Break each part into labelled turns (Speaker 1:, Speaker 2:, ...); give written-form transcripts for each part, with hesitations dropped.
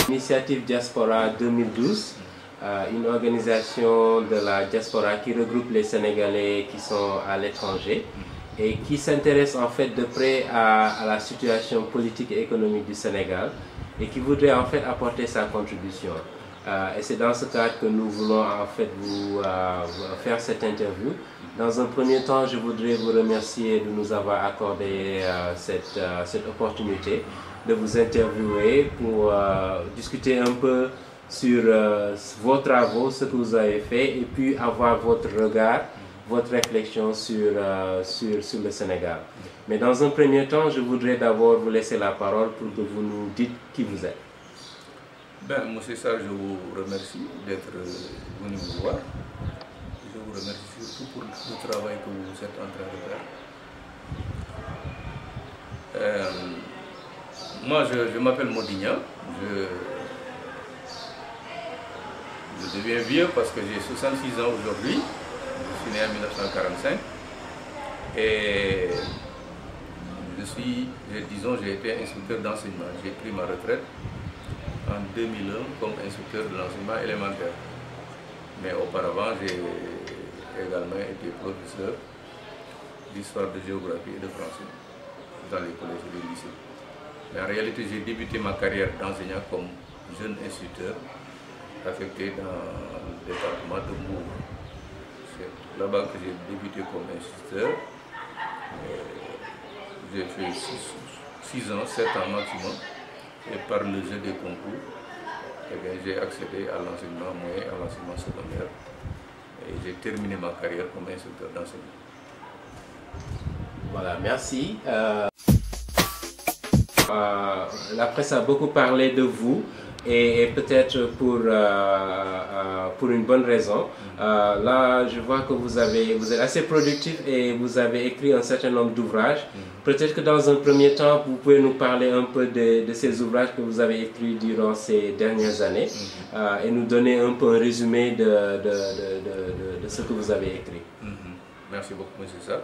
Speaker 1: Initiative Diaspora 2012, une organisation de la diaspora qui regroupe les Sénégalais qui sont à l'étranger et qui s'intéresse en fait de près à la situation politique et économique du Sénégal et qui voudrait en fait apporter sa contribution. Et c'est dans ce cadre que nous voulons en fait vous faire cette interview. Dans un premier temps, je voudrais vous remercier de nous avoir accordé cette opportunité de vous interviewer pour discuter un peu sur vos travaux, ce que vous avez fait et puis avoir votre regard, votre réflexion sur le Sénégal. Mais dans un premier temps, je voudrais d'abord vous laisser la parole pour que vous nous dites qui vous êtes.
Speaker 2: Ben, monsieur Sarr, je vous remercie d'être venu me voir. Je vous remercie surtout pour le travail que vous êtes en train de faire. Moi, je m'appelle Modigna. Je deviens vieux parce que j'ai 66 ans aujourd'hui. Je suis né en 1945. Et j'ai été instructeur d'enseignement. J'ai pris ma retraite en 2001 comme instructeur de l'enseignement élémentaire. Mais auparavant, j'ai également été professeur d'histoire, de géographie et de français dans les collèges et les lycées. Mais en réalité, j'ai débuté ma carrière d'enseignant comme jeune instituteur affecté dans le département de Mbour. C'est là-bas que j'ai débuté comme instituteur. J'ai fait 6 ans, 7 ans maximum. Et par le jeu des concours, j'ai accédé à l'enseignement moyen, à l'enseignement secondaire. Et j'ai terminé ma carrière comme instructeur d'enseignement.
Speaker 1: Voilà, merci. La presse a beaucoup parlé de vous et peut-être pour une bonne raison. Là, je vois que vous êtes assez productif et vous avez écrit un certain nombre d'ouvrages. Peut-être que dans un premier temps, vous pouvez nous parler un peu de ces ouvrages que vous avez écrits durant ces dernières années et nous donner un peu un résumé de ce que vous avez écrit.
Speaker 2: Merci beaucoup, M. Sarr.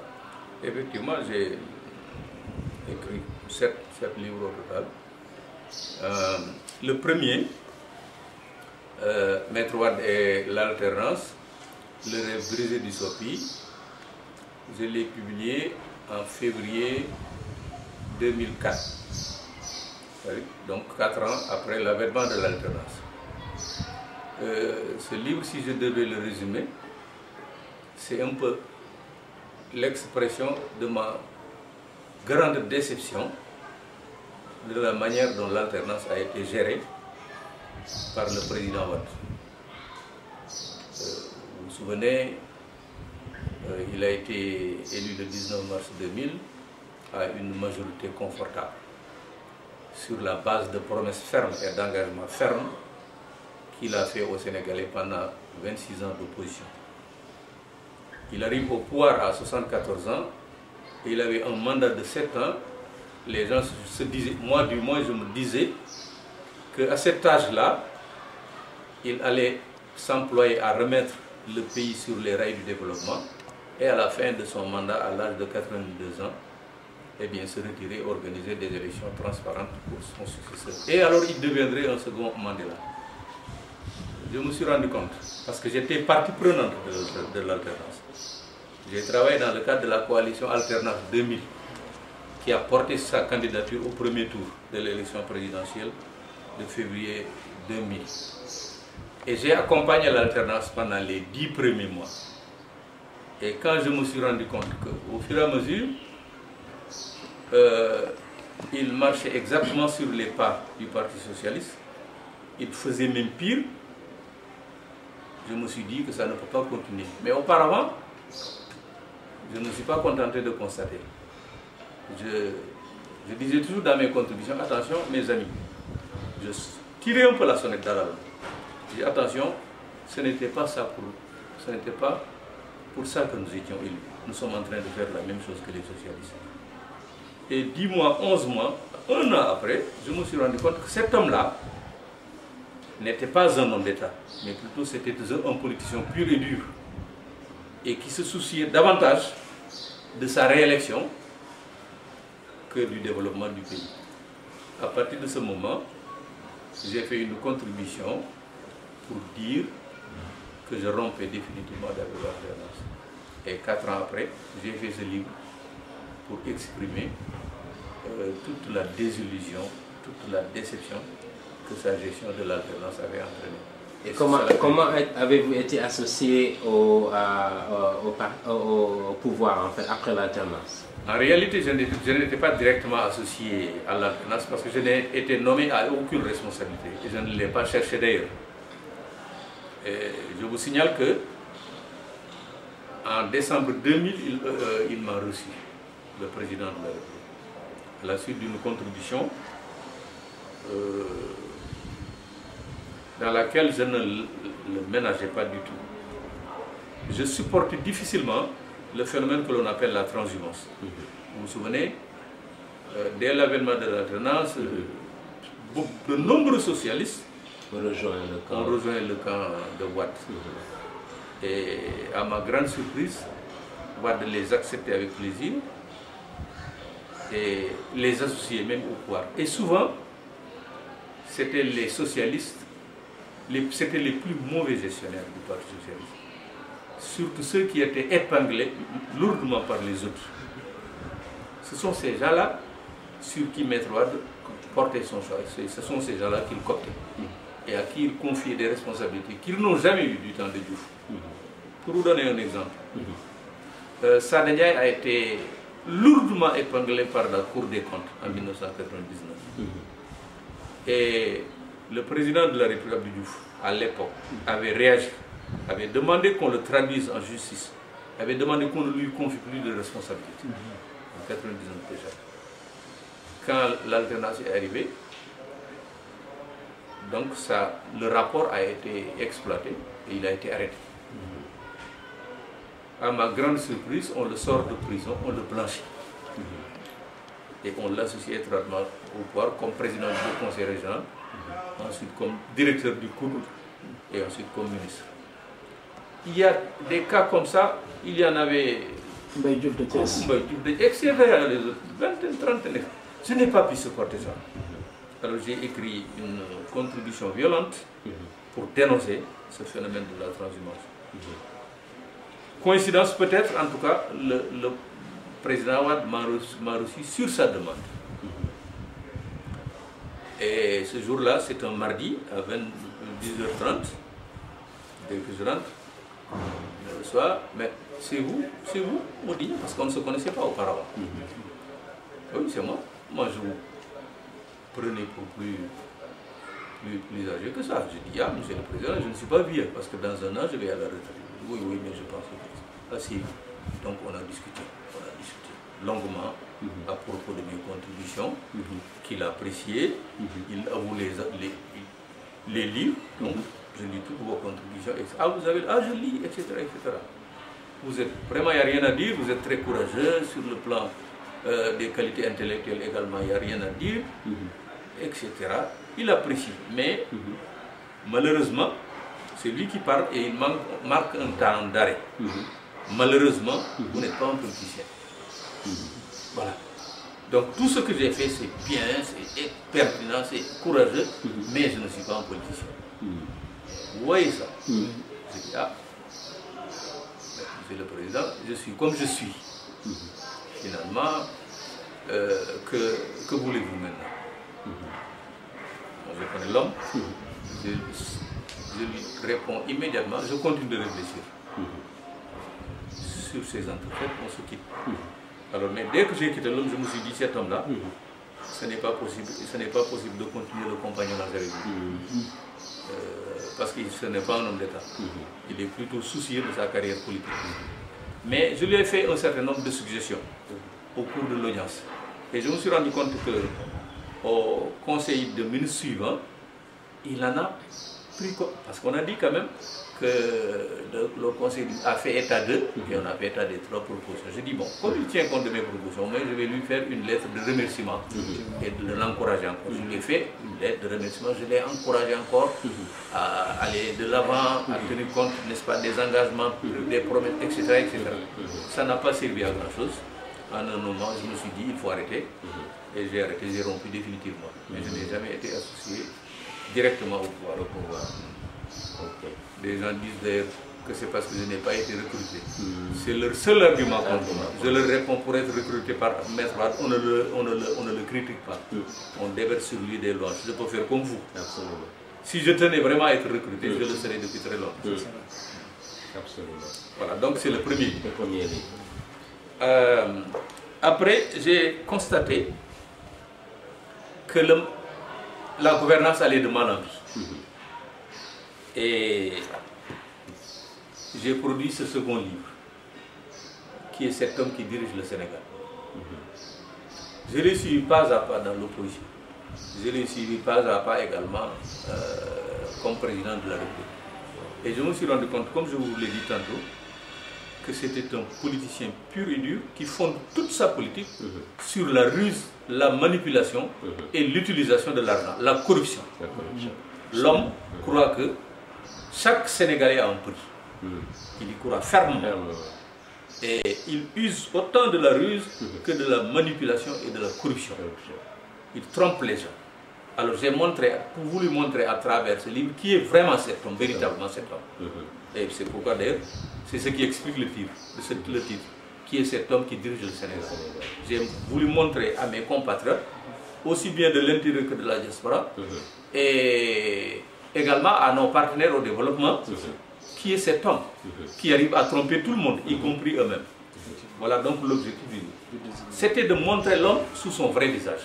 Speaker 2: Effectivement, j'ai écrit 7 livres au total. Le premier, Maître Wade et l'alternance, le rêve brisé du Sopi, je l'ai publié en février 2004, donc 4 ans après l'avènement de l'alternance. Ce livre, si je devais le résumer, c'est un peu l'expression de ma grande déception de la manière dont l'alternance a été gérée par le président Wade. Vous vous souvenez, il a été élu le 19 mars 2000 à une majorité confortable sur la base de promesses fermes et d'engagements fermes qu'il a fait aux Sénégalais pendant 26 ans d'opposition. Il arrive au pouvoir à 74 ans et il avait un mandat de 7 ans. Les gens se disaient, moi du moins je me disais qu'à cet âge-là, il allait s'employer à remettre le pays sur les rails du développement et à la fin de son mandat, à l'âge de 82 ans, eh bien, se retirer, organiser des élections transparentes pour son successeur. Et alors il deviendrait un second Mandela. Je me suis rendu compte, parce que j'étais partie prenante de l'alternance. J'ai travaillé dans le cadre de la coalition Alternance 2000, qui a porté sa candidature au premier tour de l'élection présidentielle de février 2000. Et j'ai accompagné l'alternance pendant les 10 premiers mois. Et quand je me suis rendu compte qu'au fur et à mesure, il marchait exactement sur les pas du Parti socialiste, il faisait même pire, je me suis dit que ça ne peut pas continuer. Mais auparavant, je ne me suis pas contenté de constater. Je disais toujours dans mes contributions, attention mes amis, je tirais un peu la sonnette d'alarme. Je dis attention, ce n'était pas pour ça que nous étions élus. Nous sommes en train de faire la même chose que les socialistes. Et 10 mois, 11 mois, 1 an après, je me suis rendu compte que cet homme-là n'était pas un homme d'État, mais plutôt c'était un politicien pur et dur, et qui se souciait davantage de sa réélection que du développement du pays. À partir de ce moment, j'ai fait une contribution pour dire que je rompais définitivement avec l'alternance. Et 4 ans après, j'ai fait ce livre pour exprimer toute la désillusion, toute la déception que sa gestion de l'alternance avait entraîné.
Speaker 1: Et comment avez-vous été associé au pouvoir en fait, après l'alternance?
Speaker 2: En réalité, je n'étais pas directement associé à l'alternance parce que je n'ai été nommé à aucune responsabilité et je ne l'ai pas cherché d'ailleurs. Je vous signale que en décembre 2000, il m'a reçu, le président de la République, à la suite d'une contribution dans laquelle je ne le ménageais pas du tout. Je supporte difficilement le phénomène que l'on appelle la transhumance. Vous vous souvenez, dès l'avènement de l'alternance, de nombreux socialistes ont rejoint le camp de Wade. Et à ma grande surprise, Wade les accepter avec plaisir et les associer même au pouvoir. Et souvent, c'était les socialistes, c'était les plus mauvais gestionnaires du Parti socialiste. Surtout ceux qui étaient épinglés lourdement par les autres. Ce sont ces gens-là sur qui Maître Wade portait son choix. Ce sont ces gens-là qu'il cooptait et à qui il confiait des responsabilités qu'ils n'ont jamais eues du temps de Diouf. Pour vous donner un exemple, Sada Ndiaye a été lourdement épinglé par la Cour des comptes en 1999. Et le président de la République, Abdou Diouf, à l'époque, avait réagi, avait demandé qu'on le traduise en justice, avait demandé qu'on ne lui confie plus de responsabilité. En 1999 déjà. Quand l'alternance est arrivée, donc le rapport a été exploité et il a été arrêté. À ma grande surprise, on le sort de prison, on le blanchit. Et on l'associe étroitement au pouvoir comme président du conseil régional, ensuite comme directeur du COUD et ensuite comme ministre. Il y a des cas comme ça, il y en avait etc. Les autres, vingtaine, trentaine. Je n'ai pas pu supporter ça. Alors j'ai écrit une contribution violente pour dénoncer ce phénomène de la transhumance. Coïncidence peut-être, en tout cas, le président Wade m'a reçu sur sa demande. Et ce jour-là, c'est un mardi à 10h30, dès que je rentre, je reçois, mais c'est vous, on dit, parce qu'on ne se connaissait pas auparavant. Oui, c'est moi. Moi, je vous prenais pour plus âgé que ça. Je dis, ah, monsieur le président, je ne suis pas vieux, parce que dans un an, je vais à la retraite. Oui, mais je pense que c'est assez. Donc, on a discuté longuement à propos de mes contributions, qu'il appréciait. Il avoue les livres, donc je lis toutes vos contributions. Ah, vous avez, je lis, etc., etc. Vous êtes vraiment, il n'y a rien à dire, vous êtes très courageux sur le plan des qualités intellectuelles également, il n'y a rien à dire, etc. Il apprécie, mais malheureusement, c'est lui qui parle et il marque un temps d'arrêt. Malheureusement, vous n'êtes pas un politicien. Voilà. Donc tout ce que j'ai fait, c'est bien, c'est pertinent, c'est courageux, mais je ne suis pas un politicien. Vous voyez ça? Je dis, ah, monsieur le président, je suis comme je suis. Finalement, que voulez-vous maintenant? Je connais l'homme, je lui réponds immédiatement, je continue de réfléchir. Sur ces entrefaites, on se quitte. Alors, mais dès que j'ai quitté l'homme, je me suis dit, cet homme-là, ce n'est pas possible de continuer le compagnonnage avec lui. Parce que ce n'est pas un homme d'État. Il est plutôt soucieux de sa carrière politique. Mais je lui ai fait un certain nombre de suggestions au cours de l'audience. Et je me suis rendu compte que au conseil de ministre suivant, il en a pris compte. Parce qu'on a dit quand même que le conseil a fait état d'eux, et on a fait état des 3 propositions. Je dis, bon, comme il tient compte de mes propositions, moi je vais lui faire une lettre de remerciement et de l'encourager encore. Je lui ai fait une lettre de remerciement, je l'ai encouragé encore à aller de l'avant, à tenir compte, n'est-ce pas, des engagements, des promesses, etc. etc. Ça n'a pas servi à grand-chose. En un moment, je me suis dit, il faut arrêter. Et j'ai arrêté, j'ai rompu définitivement. Mais je n'ai jamais été associé directement au pouvoir.
Speaker 1: Au pouvoir. Ok.
Speaker 2: Les gens disent d'ailleurs que c'est parce que je n'ai pas été recruté. C'est leur seul argument contre moi. Je leur réponds, pour être recruté par Maître Wade, on ne le critique pas. On déverse sur lui des lois. Je peux faire comme vous.
Speaker 1: Absolument.
Speaker 2: Si je tenais vraiment à être recruté, je le serais depuis très longtemps.
Speaker 1: Absolument.
Speaker 2: Voilà, donc c'est le premier livre.
Speaker 1: Le premier livre.
Speaker 2: Après, j'ai constaté que la gouvernance allait de mal en pis. Et j'ai produit ce second livre, qui est Cet homme qui dirige le Sénégal. Je l'ai suivi pas à pas dans l'opposition. Je l'ai suivi pas à pas également comme président de la République. Et je me suis rendu compte, comme je vous l'ai dit tantôt, que c'était un politicien pur et dur qui fonde toute sa politique sur la ruse, la manipulation et l'utilisation de l'argent, la corruption. L'homme croit que chaque Sénégalais a un prix. Il y croit fermement. Et il use autant de la ruse que de la manipulation et de la corruption. Il trompe les gens. Alors j'ai voulu montrer à travers ce livre qui est vraiment cet homme, véritablement cet homme. Et c'est pourquoi d'ailleurs, c'est ce qui explique le titre, qui est cet homme qui dirige le Sénégal. J'ai voulu montrer à mes compatriotes, aussi bien de l'intérieur que de la diaspora, et également à nos partenaires au développement, qui est cet homme qui arrive à tromper tout le monde, y compris eux-mêmes. Voilà donc l'objectif du livre. C'était de montrer l'homme sous son vrai visage,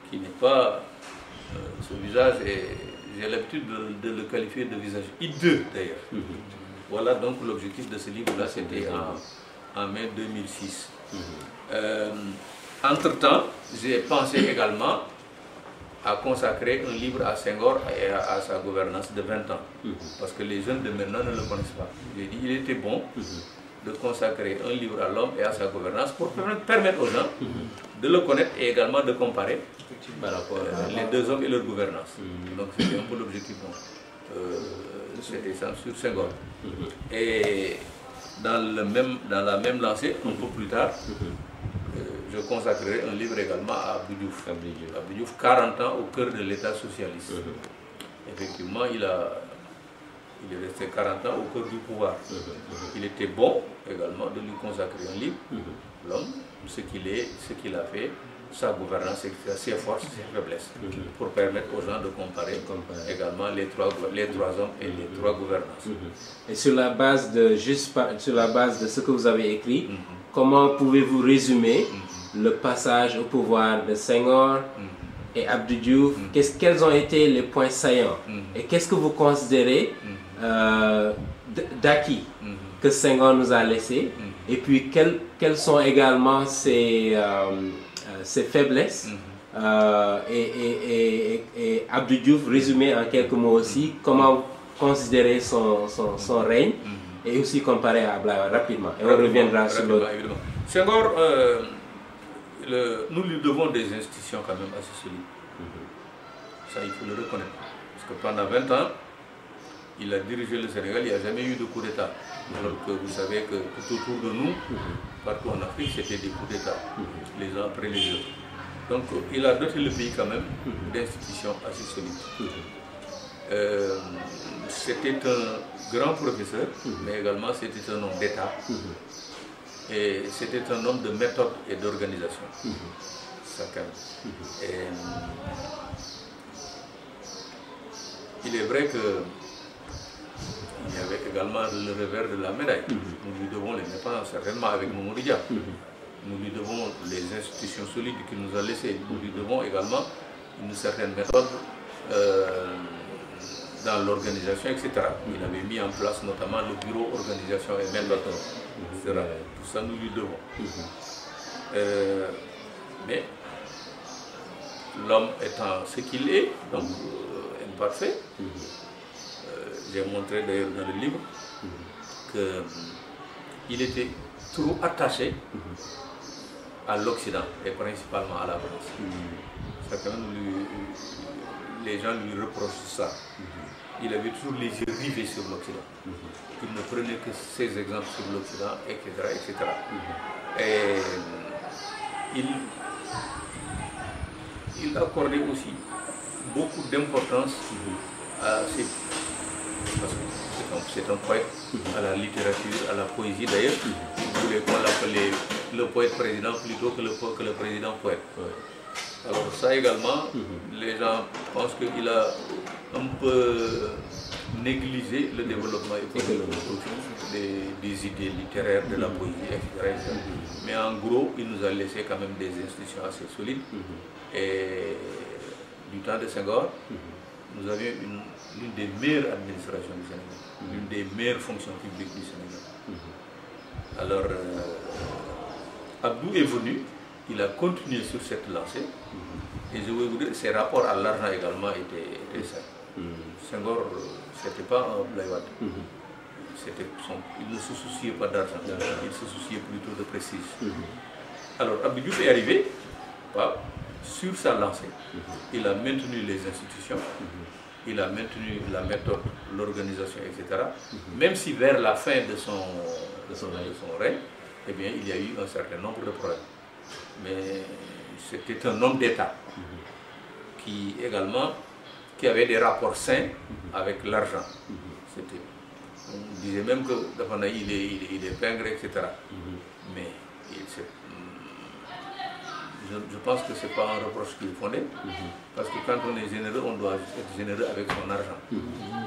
Speaker 2: qui n'est pas ce visage, et j'ai l'habitude de le qualifier de visage hideux d'ailleurs. Voilà donc l'objectif de ce livre-là, c'était en mai 2006. Entre-temps, j'ai pensé également à consacrer un livre à Senghor et à sa gouvernance de 20 ans. Parce que les jeunes de maintenant ne le connaissent pas. J'ai dit qu'il était bon de consacrer un livre à l'homme et à sa gouvernance pour permettre aux gens de le connaître et également de comparer par rapport les deux hommes et leur gouvernance. Donc c'était un peu l'objectif de cet échange sur Senghor. Et dans la même lancée, un peu plus tard, je consacrerai un livre également à Abdou Diouf. Abdou Diouf, 40 ans au cœur de l'État socialiste. Effectivement, il est resté 40 ans au cœur du pouvoir. Il était bon également de lui consacrer un livre, l'homme, ce qu'il est, ce qu'il a fait, sa gouvernance, ses forces, ses faiblesses, pour permettre aux gens de comparer également les trois hommes et les trois gouvernances.
Speaker 1: Et sur la base de ce que vous avez écrit, comment pouvez-vous résumer le passage au pouvoir de Senghor et Abdou Diouf? Quels ont été les points saillants? Et qu'est-ce que vous considérez d'acquis que Senghor nous a laissé? Et puis quelles sont également ses faiblesses? Et Abdou Diouf, résumé en quelques mots aussi, comment considérer son règne? Et aussi comparer à Ablaye rapidement. Et on reviendra sur l'autre.
Speaker 2: Senghor, nous lui devons des institutions quand même assez solides. Ça, il faut le reconnaître. Parce que pendant 20 ans, il a dirigé le Sénégal, il n'y a jamais eu de coup d'État. Alors que vous savez que tout autour de nous, partout en Afrique, c'était des coups d'État, les uns après les autres. Donc il a doté le pays quand même d'institutions assez solides. C'était un grand professeur, mais également c'était un homme d'État. Et c'était un homme de méthode et d'organisation. Il est vrai que il y avait également le revers de la médaille. Nous lui devons les méthodes, certainement avec Mamadou Dia. Nous lui devons les institutions solides qu'il nous a laissées. Nous lui devons également une certaine méthode dans l'organisation, etc. Il avait mis en place notamment le bureau organisation et méthode, etc. Tout ça, nous lui devons. Mais l'homme étant ce qu'il est, donc imparfait, j'ai montré d'ailleurs dans le livre qu'il était trop attaché à l'Occident et principalement à la France. Les gens lui reprochent ça. Il avait toujours les yeux rivés sur l'Occident. Il ne prenait que ses exemples sur l'Occident, etc., etc. Et il accordait aussi beaucoup d'importance à ces... Parce que c'est un poète à la littérature, à la poésie d'ailleurs. Vous voulez qu'on l'appelle le poète président plutôt que le président poète. Alors ça également, les gens pensent qu'il a un peu négligé le développement économique des idées littéraires, de la poésie, etc. Mais en gros, il nous a laissé quand même des institutions assez solides. Et du temps de Senghor, nous avions l'une des meilleures administrations du Sénégal, l'une des meilleures fonctions publiques du Sénégal. Alors, Abdou est venu, il a continué sur cette lancée, et je veux vous dire, ses rapports à l'argent également étaient sains. Senghor, c'était pas un Abdoulaye Wade. Il ne se souciait pas d'argent, il se souciait plutôt de prestige. Alors, Abdou Diouf est arrivé sur sa lancée. Il a maintenu les institutions, il a maintenu la méthode, l'organisation, etc. Même si vers la fin de son règne, eh bien, il y a eu un certain nombre de problèmes. Mais c'était un homme d'État qui avait des rapports sains avec l'argent. On disait même que il est pingre, etc. Mais je pense que ce n'est pas un reproche qui est fondé, parce que quand on est généreux, on doit être généreux avec son argent.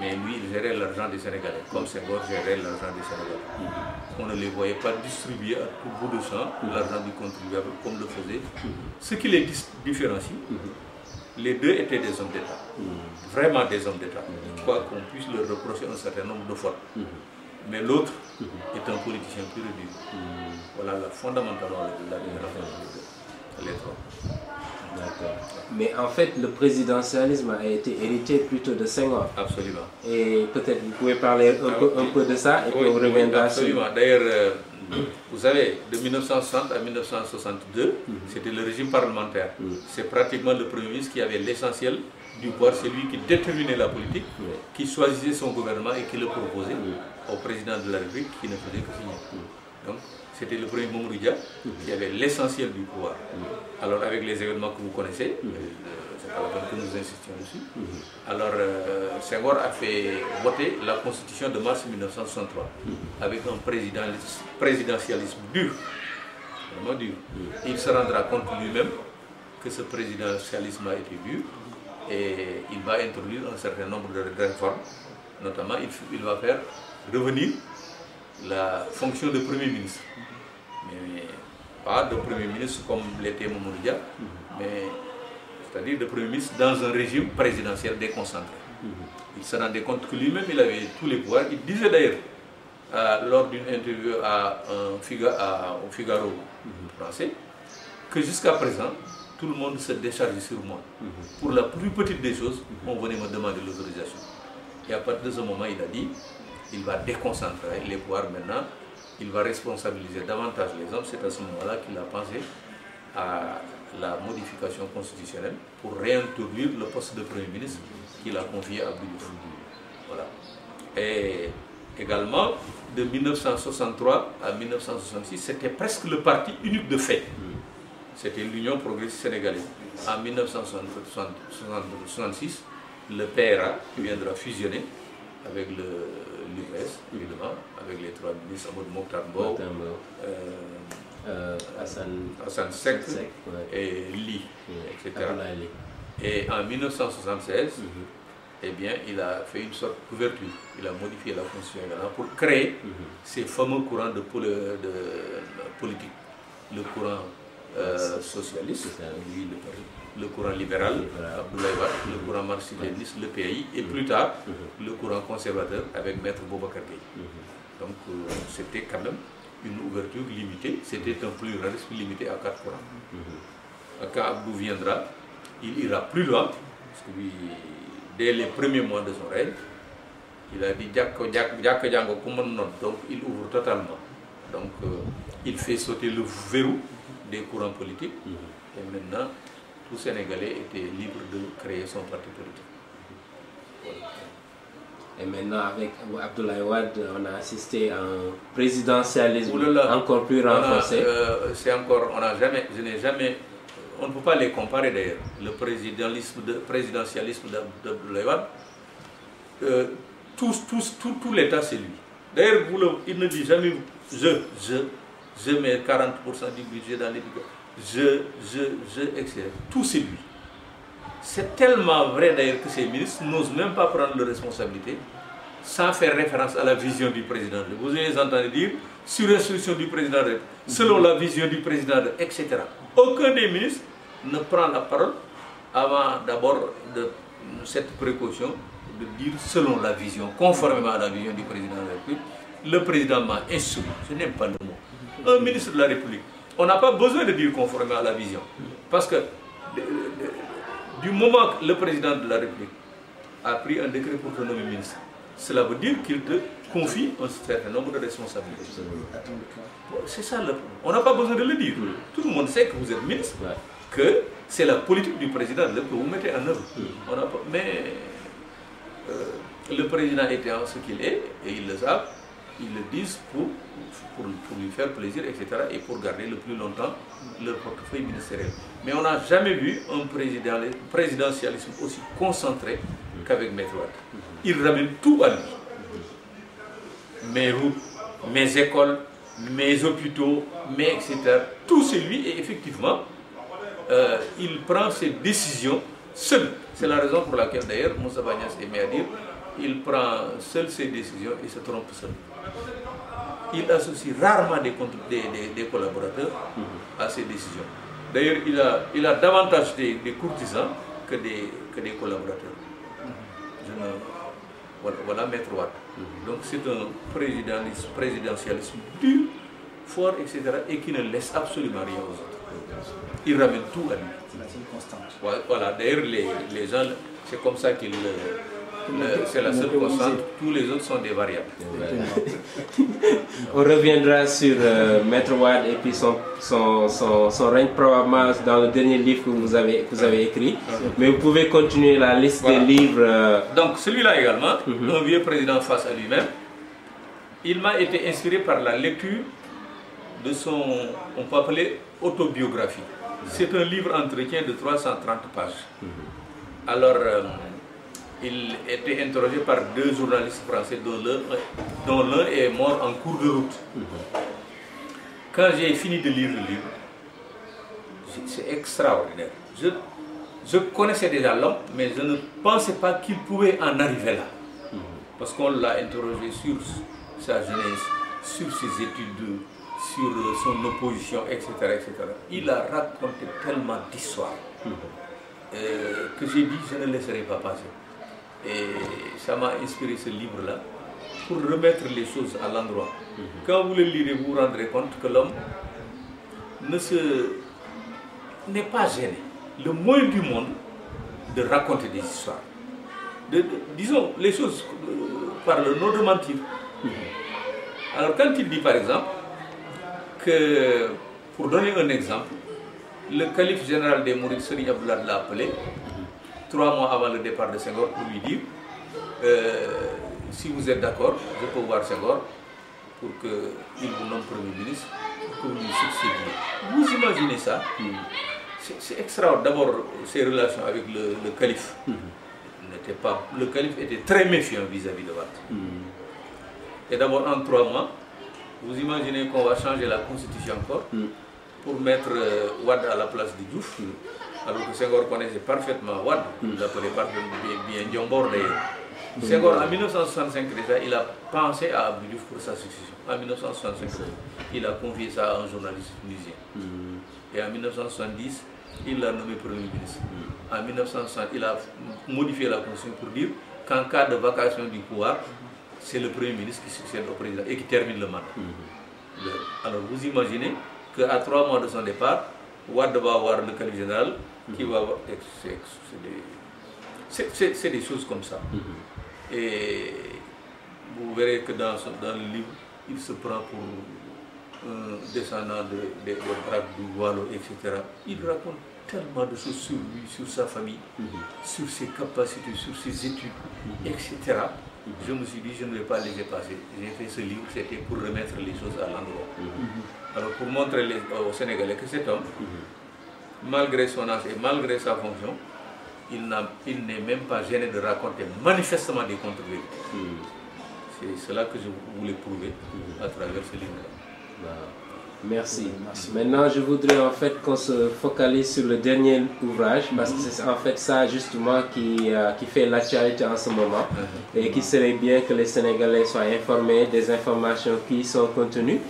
Speaker 2: Mais lui, il gérait l'argent des Sénégalais, comme Senghor gérait l'argent des Sénégalais. On ne les voyait pas distribuer à tout bout de champ l'argent du contribuable comme le faisait. Ce qui les différencie, les deux étaient des hommes d'État, vraiment des hommes d'État, quoi qu'on puisse leur reprocher un certain nombre de fois. Mais l'autre est un politicien pur et dur. Voilà fondamentalement la différence.
Speaker 1: D'accord. Mais en fait, le présidentialisme a été hérité plutôt de Senghor.
Speaker 2: Absolument.
Speaker 1: Et peut-être vous pouvez parler un peu de ça et puis on reviendra sur...
Speaker 2: Absolument. D'ailleurs, vous savez, de 1960 à 1962, c'était le régime parlementaire. C'est pratiquement le Premier ministre qui avait l'essentiel du pouvoir. C'est lui qui déterminait la politique, qui choisissait son gouvernement et qui le proposait au président de la République qui ne faisait que signer. Donc, c'était le premier Mamadou Dia qui avait l'essentiel du pouvoir. Alors avec les événements que vous connaissez, c'est pas la peine que nous insistions dessus. Alors Senghor a fait voter la constitution de mars 1963 avec un présidentialisme dur, vraiment dur. Il se rendra compte lui-même que ce présidentialisme a été dur et il va introduire un certain nombre de réformes. Notamment, il va faire revenir la fonction de Premier ministre. Mais pas de Premier ministre comme l'était Mamadou Dia, mais c'est-à-dire de Premier ministre dans un régime présidentiel déconcentré. Il se rendait compte que lui-même, il avait tous les pouvoirs. Il disait d'ailleurs, lors d'une interview au Figaro français, que jusqu'à présent, tout le monde se déchargeait sur moi. Pour la plus petite des choses, on venait me demander l'autorisation. Et à partir de ce moment, il a dit, il va déconcentrer les pouvoirs maintenant, il va responsabiliser davantage les hommes. C'est à ce moment-là qu'il a pensé à la modification constitutionnelle pour réintroduire le poste de Premier ministre qu'il a confié à Abdou Diouf. Voilà. Et également, de 1963 à 1966, c'était presque le parti unique de fait. C'était l'Union progressiste sénégalaise. En 1966, le PRA viendra fusionner avec l'UPS, évidemment, avec les trois ministres, Amadou Mokhtar Mbow, Hassan Seck et Ly, etc. Et en 1976, eh bien, il a fait une sorte d'ouverture. Il a modifié la constitution pour créer ces fameux courants de politique. Le courant socialiste, le courant libéral, Abdoulaye Wade, le courant marxiste-léniniste, le PAI, et plus tard, le courant conservateur avec Maître Boubacar Gueye. Donc, c'était quand même une ouverture limitée, c'était un pluralisme limité à 4 courants. Quand Abdou viendra, il ira plus loin, parce que lui, dès les premiers mois de son règne, il a dit donc il ouvre totalement. Donc, il fait sauter le verrou des courants politiques, et maintenant, tout Sénégalais était libre de créer son parti politique. Voilà.
Speaker 1: Et maintenant, avec Abdoulaye Wade, on a assisté à un présidentialisme encore plus renforcé.
Speaker 2: Je n'ai jamais on ne peut pas les comparer d'ailleurs. Le présidentialisme d'Abdoulaye Wade, tout l'État c'est lui. D'ailleurs, il ne dit jamais je mets 40% du budget dans l'éducation, etc. Tout c'est lui. C'est tellement vrai d'ailleurs que ces ministres n'osent même pas prendre leurs responsabilités sans faire référence à la vision du président. Vous avez entendu dire sur instruction du président, selon la vision du président, etc. Aucun des ministres ne prend la parole avant d'abord de cette précaution de dire selon la vision, conformément à la vision du président de la République. Le président m'a instruit, je n'aime pas le mot. Un ministre de la République, on n'a pas besoin de dire conformément à la vision. Parce que du moment que le président de la République a pris un décret pour te nommer ministre, cela veut dire qu'il te confie un certain nombre de responsabilités. C'est ça le problème. On n'a pas besoin de le dire. Tout le monde sait que vous êtes ministre, que c'est la politique du président que vous mettez en œuvre. Mais le président était en ce qu'il est, et ils le savent, ils le disent pour lui faire plaisir, etc. et pour garder le plus longtemps leur portefeuille ministériel. Mais on n'a jamais vu un présidentialisme aussi concentré qu'avec Maître Wade. Il ramène tout à lui. Mes routes, mes écoles, mes hôpitaux, etc. Tout c'est lui et effectivement, il prend ses décisions seul. C'est la raison pour laquelle d'ailleurs Moussa Bagnas aimait à dire il prend seul ses décisions et se trompe seul. Il associe rarement des collaborateurs à ses décisions. D'ailleurs, il a davantage des courtisans que des collaborateurs. Voilà Maître Wade. Donc c'est un présidentialisme dur, fort, etc. et qui ne laisse absolument rien aux autres. Il ramène tout à lui.
Speaker 3: C'est une constante.
Speaker 2: Voilà, d'ailleurs les gens, c'est comme ça qu'ils... c'est la seule constante, tous les autres sont des variables.
Speaker 1: On reviendra sur Maître Wade et puis son règne probablement dans le dernier livre que vous avez écrit. Mais vous pouvez continuer la liste des livres.
Speaker 2: Donc celui-là également, un vieux président face à lui-même, il m'a été inspiré par la lecture de son, on peut appeler, autobiographie. C'est un livre entretien de 330 pages. Alors, il était interrogé par deux journalistes français dont l'un est mort en cours de route. Quand j'ai fini de lire le livre, c'est extraordinaire. Je connaissais déjà l'homme, mais je ne pensais pas qu'il pouvait en arriver là. Parce qu'on l'a interrogé sur sa jeunesse, sur ses études, sur son opposition, etc., etc. Il a raconté tellement d'histoires que j'ai dit je ne laisserai pas passer. Et ça m'a inspiré ce livre-là pour remettre les choses à l'endroit. Quand vous le lirez, vous vous rendrez compte que l'homme n'est pas gêné, le moins du monde, de raconter des histoires. Disons les choses par le nom de mentir. Alors quand il dit par exemple que, pour donner un exemple, le calife général des Mourides, Serigne Abdoulaye, l'a appelé 3 mois avant le départ de Senghor pour lui dire si vous êtes d'accord, je peux voir Senghor pour qu'il vous nomme Premier ministre, pour que vous lui succédiez. Vous imaginez ça? C'est extraordinaire. D'abord, ses relations avec le calife n'étaient pas... Le calife était très méfiant vis-à-vis de Wade. Et d'abord, en 3 mois, vous imaginez qu'on va changer la constitution encore pour mettre Wade à la place de Diouf, alors que Senghor connaissait parfaitement Wade, il l'appelait parfaitement bien Diombor d'ailleurs. Senghor, en 1965 déjà, il a pensé à Abdou Diouf pour sa succession. En 1965, il a confié ça à un journaliste tunisien. Et en 1970, il l'a nommé Premier ministre. En 1960, il a modifié la constitution pour dire qu'en cas de vacation du pouvoir, c'est le Premier ministre qui succède au président et qui termine le mandat. Alors vous imaginez qu'à 3 mois de son départ, Wade va avoir le calife général qui va avoir... C'est des choses comme ça. Et vous verrez que dans le livre, il se prend pour un descendant de Braque du Wallo, etc. Il raconte tellement de choses sur lui, sur sa famille, sur ses capacités, sur ses études, etc. Je me suis dit, je ne vais pas laisser passer. J'ai fait ce livre, c'était pour remettre les choses à l'endroit. Alors pour montrer aux Sénégalais que cet homme malgré son âge et malgré sa fonction, il n'est même pas gêné de raconter manifestement des contre-vérités. C'est cela que je voulais prouver à travers ce livre-là.
Speaker 1: Merci. Maintenant, je voudrais en fait qu'on se focalise sur le dernier ouvrage parce que c'est en fait ça justement qui fait l'actualité en ce moment et qu'il serait bien que les Sénégalais soient informés des informations qui y sont contenues.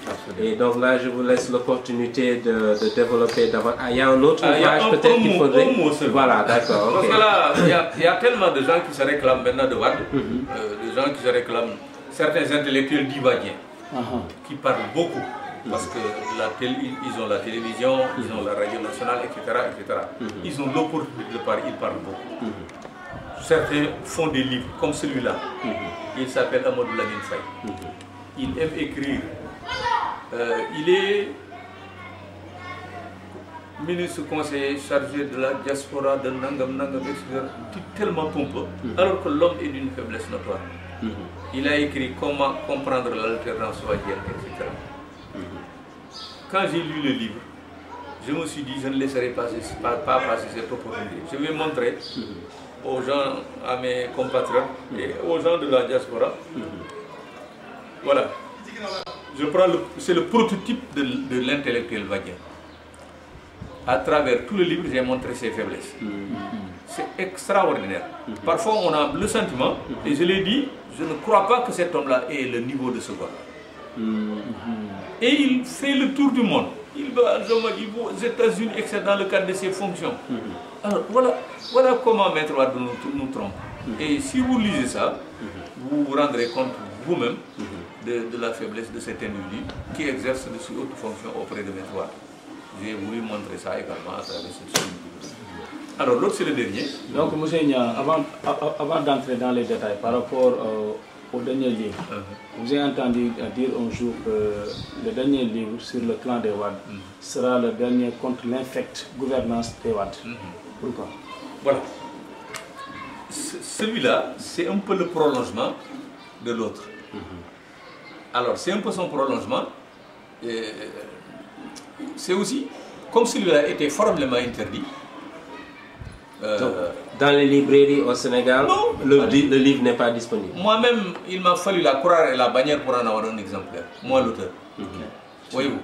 Speaker 1: Et donc là, je vous laisse l'opportunité de développer davantage. Ah, il y a un autre ouvrage peut-être qu'il faudrait... Voilà, d'accord.
Speaker 2: Parce que là, il y a tellement de gens qui se réclament maintenant de Wade, des gens qui se réclament, certains intellectuels divadiens, qui parlent beaucoup. Parce qu'ils ont la télévision, ils ont la radio nationale, etc. etc. Ils ont l'opportunité de parler, ils parlent beaucoup. Certains font des livres comme celui-là. Il s'appelle Amadou Lamine Faye. Il aime écrire. Il est ministre conseiller chargé de la diaspora de Nangam, etc. Tellement pompeux, alors que l'homme est d'une faiblesse notoire. Il a écrit comment comprendre l'alternance wadienne, etc. Quand j'ai lu le livre, je me suis dit, je ne laisserai pas passer cette opportunité. Je vais montrer aux gens, à mes compatriotes et aux gens de la diaspora. Voilà. C'est le prototype de l'intellectuel wadien. À travers tout le livre, j'ai montré ses faiblesses. C'est extraordinaire. Parfois, on a le sentiment, et je l'ai dit, je ne crois pas que cet homme-là ait le niveau de ce gars-là. Et il fait le tour du monde. Il va aux États-Unis, etc., dans le cadre de ses fonctions. Alors, voilà comment Maître Wade nous trompe. Et si vous lisez ça, vous vous rendrez compte vous-même de la faiblesse de cet individu qui exerce de si hautes fonctions auprès de Maître Wade. J'ai voulu montrer ça également à travers ce film. Alors, l'autre, c'est le dernier.
Speaker 3: Donc, M. Nia, avant d'entrer dans les détails par rapport au dernier livre, vous avez entendu dire un jour que le dernier livre sur le clan des Wade sera le dernier contre l'infecte gouvernance des Wade. Pourquoi?
Speaker 2: Voilà. Celui-là, c'est un peu le prolongement de l'autre. Alors, c'est un peu son prolongement. C'est aussi, comme celui-là était formellement interdit,
Speaker 1: dans les librairies au Sénégal, le livre n'est pas disponible.
Speaker 2: Moi-même, il m'a fallu la croire et la bannière pour en avoir un exemplaire. Moi, l'auteur. Voyez-vous,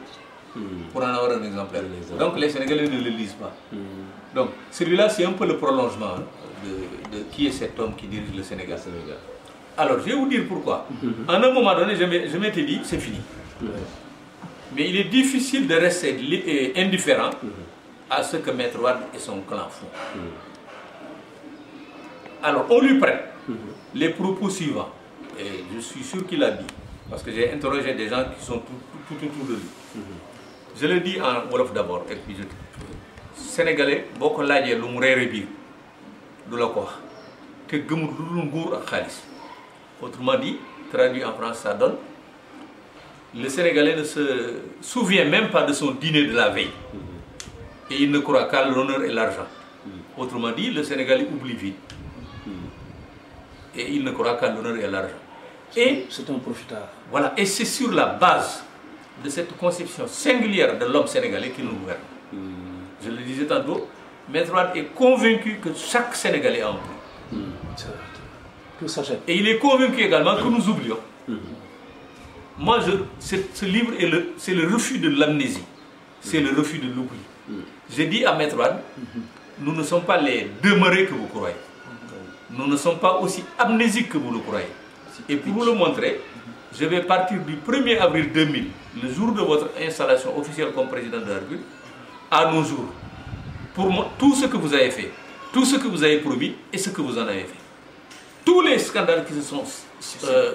Speaker 2: pour en avoir un exemplaire. Donc, les Sénégalais ne le lisent pas. Donc, celui-là, c'est un peu le prolongement de qui est cet homme qui dirige le Sénégal. Alors, je vais vous dire pourquoi. À un moment donné, je m'étais dit, c'est fini. Mais il est difficile de rester indifférent à ce que Maître Wade et son clan font. Alors, on lui prête les propos suivants. Et je suis sûr qu'il a dit, parce que j'ai interrogé des gens qui sont tout autour de lui. Je le dis en Wolof d'abord, et puis Sénégalais, beaucoup l'ont dit, de la quoi. Que autrement dit, traduit en France, ça donne. Le Sénégalais ne se souvient même pas de son dîner de la veille. Et il ne croit qu'à l'honneur et l'argent. Autrement dit, le Sénégalais oublie vite. Et il ne croit qu'à l'honneur et à l'argent. Et
Speaker 3: c'est un profiteur.
Speaker 2: Voilà, et c'est sur la base de cette conception singulière de l'homme sénégalais qui nous gouverne. Je le disais tantôt, Maître Wade est convaincu que chaque Sénégalais a un prix.
Speaker 3: Tout s'achète.
Speaker 2: Et il est convaincu également que nous oublions. Moi, ce livre, c'est le refus de l'amnésie. C'est le refus de l'oubli. J'ai dit à Maître Wade, nous ne sommes pas les demeurés que vous croyez. Nous ne sommes pas aussi amnésiques que vous le croyez. Et pour vous le montrer, je vais partir du 1er avril 2000, le jour de votre installation officielle comme président de la République, à nos jours. Pour moi, tout ce que vous avez fait, tout ce que vous avez promis et ce que vous en avez fait. Tous les scandales qui se sont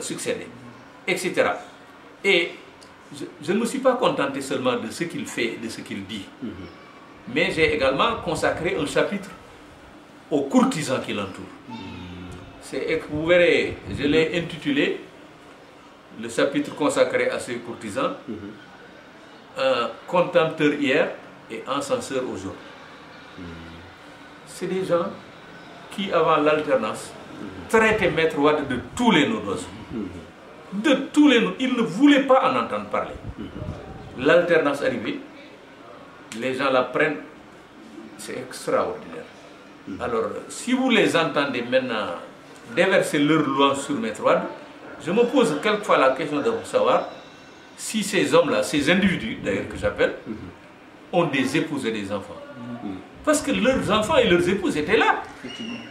Speaker 2: succédés, etc. Et je ne me suis pas contenté seulement de ce qu'il fait et de ce qu'il dit. Mais j'ai également consacré un chapitre aux courtisans qui l'entourent. Vous verrez, je l'ai intitulé, le chapitre consacré à ces courtisans, contempteur hier et encenseur aujourd'hui. C'est des gens qui, avant l'alternance, traitaient Maître Wade de tous les nodos. De tous les nodos. Ils ne voulaient pas en entendre parler. L'alternance arrivée, les gens la prennent c'est extraordinaire. Alors, si vous les entendez maintenant déverser leur louange sur Maître Wade, je me pose quelquefois la question de savoir si ces hommes-là, ces individus d'ailleurs que j'appelle, ont des épouses et des enfants. Parce que leurs enfants et leurs épouses étaient là.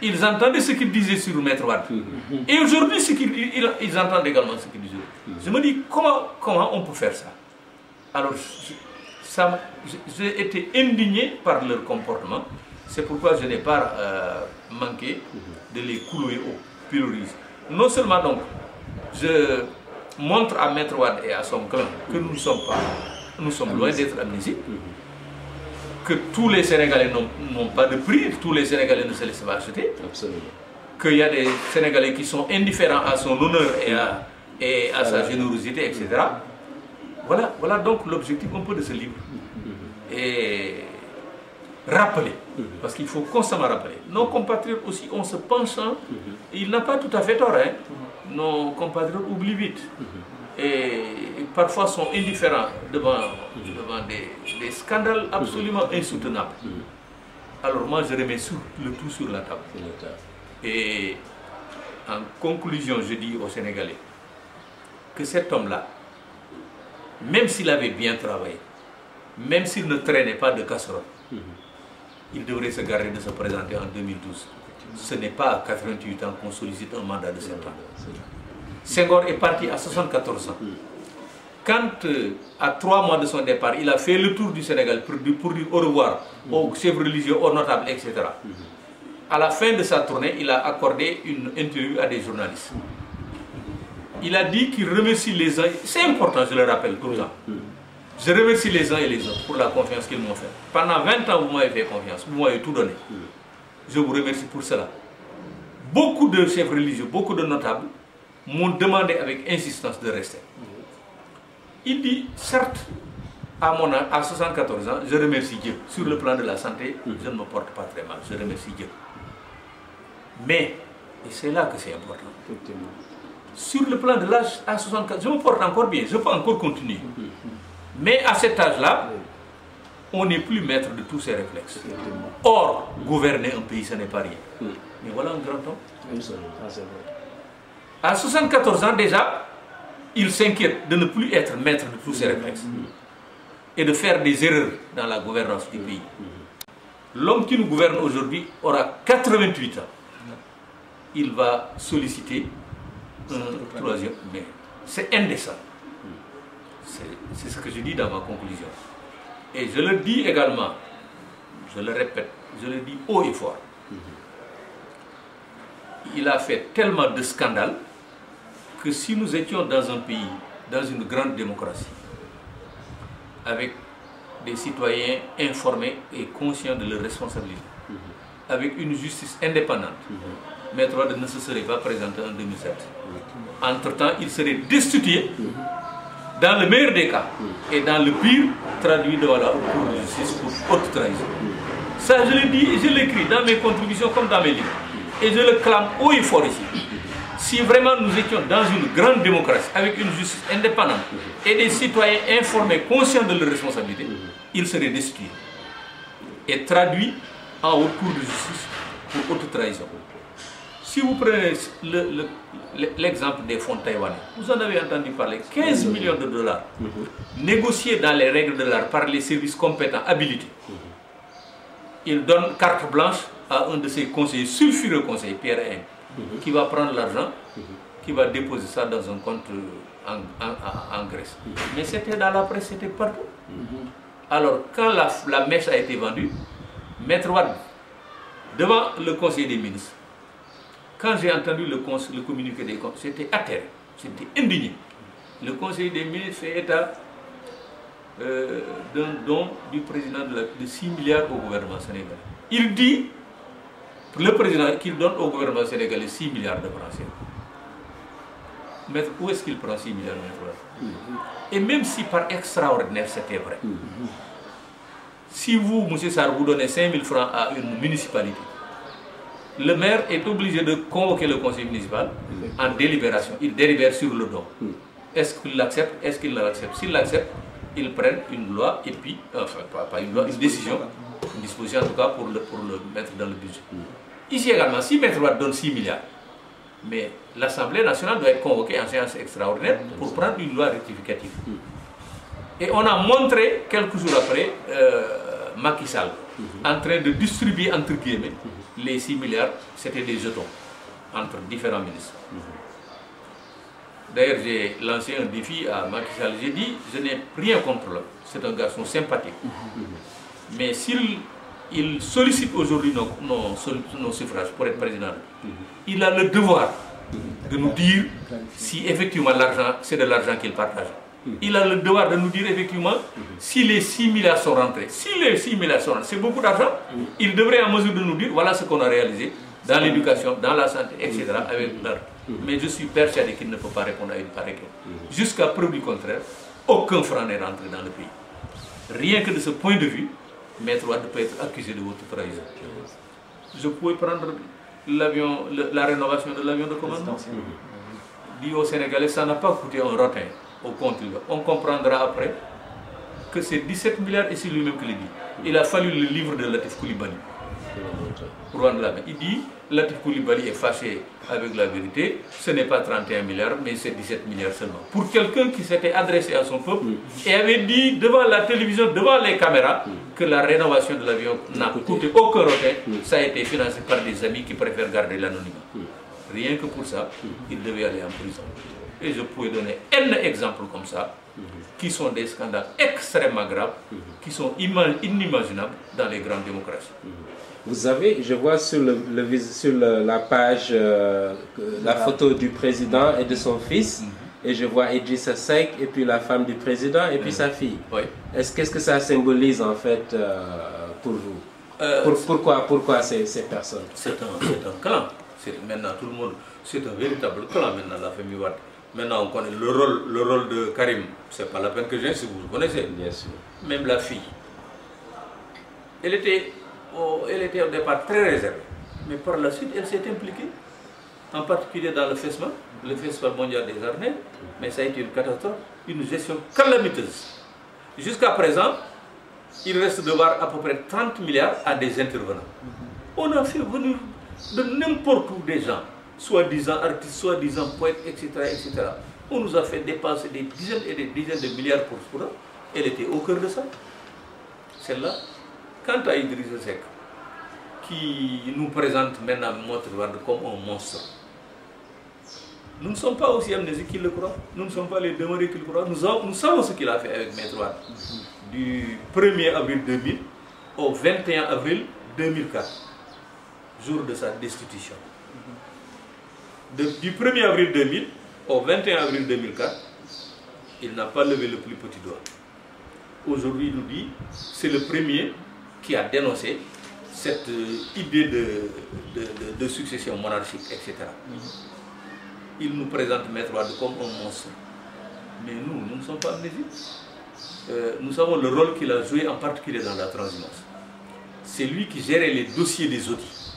Speaker 2: Ils entendaient ce qu'ils disaient sur Maître Wade. Et aujourd'hui, ils entendent également ce qu'ils disaient. Je me dis, comment on peut faire ça? Alors, j'ai été indigné par leur comportement. C'est pourquoi je n'ai pas manqué de les clouer au pilori. Non seulement donc, je montre à Maître Wade et à son clan que nous sommes loin d'être amnésiques, que tous les Sénégalais n'ont pas de prix, tous les Sénégalais ne se laissent pas acheter, qu'il y a des Sénégalais qui sont indifférents à son honneur et à sa générosité, etc. Voilà donc l'objectif un peu de ce livre. Et rappeler, parce qu'il faut constamment rappeler. Nos compatriotes aussi, en se penchant, il n'a pas tout à fait tort, hein. Nos compatriotes oublient vite. Et parfois sont indifférents devant des scandales absolument insoutenables. Alors moi je remets le tout sur la table. Et en conclusion, je dis aux Sénégalais que cet homme-là, même s'il avait bien travaillé, même s'il ne traînait pas de casserole, il devrait se garder de se présenter en 2012. Ce n'est pas à 88 ans qu'on sollicite un mandat de 7 ans. Senghor est parti à 74 ans. Quand, à 3 mois de son départ, il a fait le tour du Sénégal pour dire au revoir aux chefs religieux, aux notables, etc. À la fin de sa tournée, il a accordé une interview à des journalistes. Il a dit qu'il remercie les uns, c'est important, je le rappelle tout le temps. Je remercie les uns et les autres pour la confiance qu'ils m'ont fait. Pendant 20 ans, vous m'avez fait confiance, vous m'avez tout donné. Je vous remercie pour cela. Beaucoup de chefs religieux, beaucoup de notables m'ont demandé avec insistance de rester. Il dit, certes, à mon âge, à 74 ans, je remercie Dieu. Sur le plan de la santé, je ne me porte pas très mal, je remercie Dieu. Mais, et c'est là que c'est important, sur le plan de l'âge, à 64, je me porte encore bien, je peux encore continuer. Mais à cet âge-là, on n'est plus maître de tous ces réflexes. Or, gouverner un pays, ce n'est pas rien. Mais voilà un grand homme. À 74 ans déjà, il s'inquiète de ne plus être maître de tous ces réflexes et de faire des erreurs dans la gouvernance du pays. L'homme qui nous gouverne aujourd'hui aura 88 ans. Il va solliciter un troisième. Mais c'est indécent. C'est ce que je dis dans ma conclusion. Et je le dis également, je le répète, je le dis haut et fort. Il a fait tellement de scandales que si nous étions dans un pays, dans une grande démocratie, avec des citoyens informés et conscients de leurs responsabilités, avec une justice indépendante, Maître Wade ne se serait pas présenté en 2007. Entre-temps, il serait destitué, dans le meilleur des cas, et dans le pire, traduit devant la Cour de justice pour haute trahison. Ça, je le dis et je l'écris dans mes contributions comme dans mes livres. Et je le clame haut et fort ici. Si vraiment nous étions dans une grande démocratie, avec une justice indépendante et des citoyens informés, conscients de leurs responsabilités, il serait destitué et traduit en haute cour de justice pour haute trahison. Si vous prenez l'exemple des fonds taïwanais, vous en avez entendu parler, 15 millions de dollars négociés dans les règles de l'art par les services compétents habilités. Il donne carte blanche à un de ses conseillers, sulfureux conseiller, Pierre M, qui va prendre l'argent, qui va déposer ça dans un compte en Grèce. Mais c'était dans la presse, c'était partout. Alors, quand la mèche a été vendue, Maître Wade, devant le conseil des ministres, quand j'ai entendu le communiqué des comptes, j'étais atterré, j'étais indigné. Le conseil des ministres fait état d'un don du président de 6 milliards au gouvernement sénégalais. Il dit, le président, qu'il donne au gouvernement sénégalais 6 milliards de francs CFA. Mais où est-ce qu'il prend 6 milliards de francs? Et même si par extraordinaire c'était vrai, si vous, M. Sarr, vous donnez 5 000 francs à une municipalité, le maire est obligé de convoquer le conseil municipal en délibération. Il délibère sur le don. Est-ce qu'il l'accepte? Est-ce qu'il ne l'accepte? S'il l'accepte, ils prennent une loi et puis, enfin pas une loi, une décision dispositions, en tout cas pour le mettre dans le budget. Ici également, si Maître Wade donne 6 milliards, mais l'Assemblée nationale doit être convoquée en séance extraordinaire pour prendre une loi rectificative. Et on a montré, quelques jours après, Macky Sall en train de distribuer, entre guillemets, les 6 milliards, c'était des jetons entre différents ministres. D'ailleurs, j'ai lancé un défi à Macky Sall. J'ai dit, je n'ai rien contre lui. C'est un garçon sympathique. Mais s'il sollicite aujourd'hui nos suffrages pour être président, il a le devoir de nous dire si effectivement l'argent, c'est de l'argent qu'il partage. Il a le devoir de nous dire effectivement si les 6 milliards sont rentrés. Si les 6 milliards sont rentrés, c'est beaucoup d'argent. Il devrait en mesure de nous dire voilà ce qu'on a réalisé dans l'éducation, dans la santé, etc. avec l'art. Mais je suis persuadé qu'il ne peut pas répondre à une pareille question. Jusqu'à preuve du contraire, aucun franc n'est rentré dans le pays. Rien que de ce point de vue, Maître Wade peut être accusé de votre trahison. Je pouvais prendre l'avion, la rénovation de l'avion de commandement. Dit aux Sénégalais, ça n'a pas coûté un rotin au contribuable. On comprendra après que c'est 17 milliards et c'est lui-même qui le dit. Il a fallu le livre de Latif Coulibaly pour rendre la main. Il dit, Latif Coulibaly est fâché avec la vérité, ce n'est pas 31 milliards, mais c'est 17 milliards seulement. Pour quelqu'un qui s'était adressé à son peuple et avait dit devant la télévision, devant les caméras, que la rénovation de l'avion n'a coûté aucun rotin, ça a été financé par des amis qui préfèrent garder l'anonymat. Rien que pour ça, il devait aller en prison. Et je pouvais donner un exemple comme ça, qui sont des scandales extrêmement graves, qui sont inimaginables dans les grandes démocraties.
Speaker 1: Vous avez, je vois sur la page la photo du président et de son fils, et je vois Idrissa Seck et puis la femme du président et puis sa fille.
Speaker 2: Oui.
Speaker 1: Qu'est-ce que ça symbolise en fait pour vous? Pourquoi ces personnes?
Speaker 2: C'est un clan. Maintenant tout le monde, c'est un véritable clan maintenant, la famille Wade. Maintenant on connaît le rôle de Karim, c'est pas la peine que j'insiste, vous le connaissez.
Speaker 1: Bien sûr.
Speaker 2: Même la fille. Elle était au départ très réservée, mais par la suite elle s'est impliquée, en particulier dans le Festival mondial des arts nègres, mais ça a été une catastrophe, une gestion calamiteuse. Jusqu'à présent, il reste de voir à peu près 30 milliards à des intervenants. On a fait venir de n'importe où des gens, soi-disant artistes, soi-disant poètes, etc., etc. On nous a fait dépenser des dizaines et des dizaines de milliards pour cela. Elle était au cœur de ça. Celle-là. Quant à Idrissa Seck, qui nous présente maintenant Maître Wade comme un monstre, nous ne sommes pas aussi amnésiques qu'il le croit. Nous ne sommes pas les demeurés qu'il croit. Nous savons ce qu'il a fait avec Maître Wade. Du 1er avril 2000 au 21 avril 2004, jour de sa destitution. Du 1er avril 2000 au 21 avril 2004, il n'a pas levé le plus petit doigt. Aujourd'hui, il nous dit, c'est le premier qui a dénoncé cette idée de succession monarchique, etc. Il nous présente Maître Wade comme un monstre. Mais nous ne sommes pas amnésiques. Nous savons le rôle qu'il a joué, en particulier dans la transhumance. C'est lui qui gérait les dossiers des audits.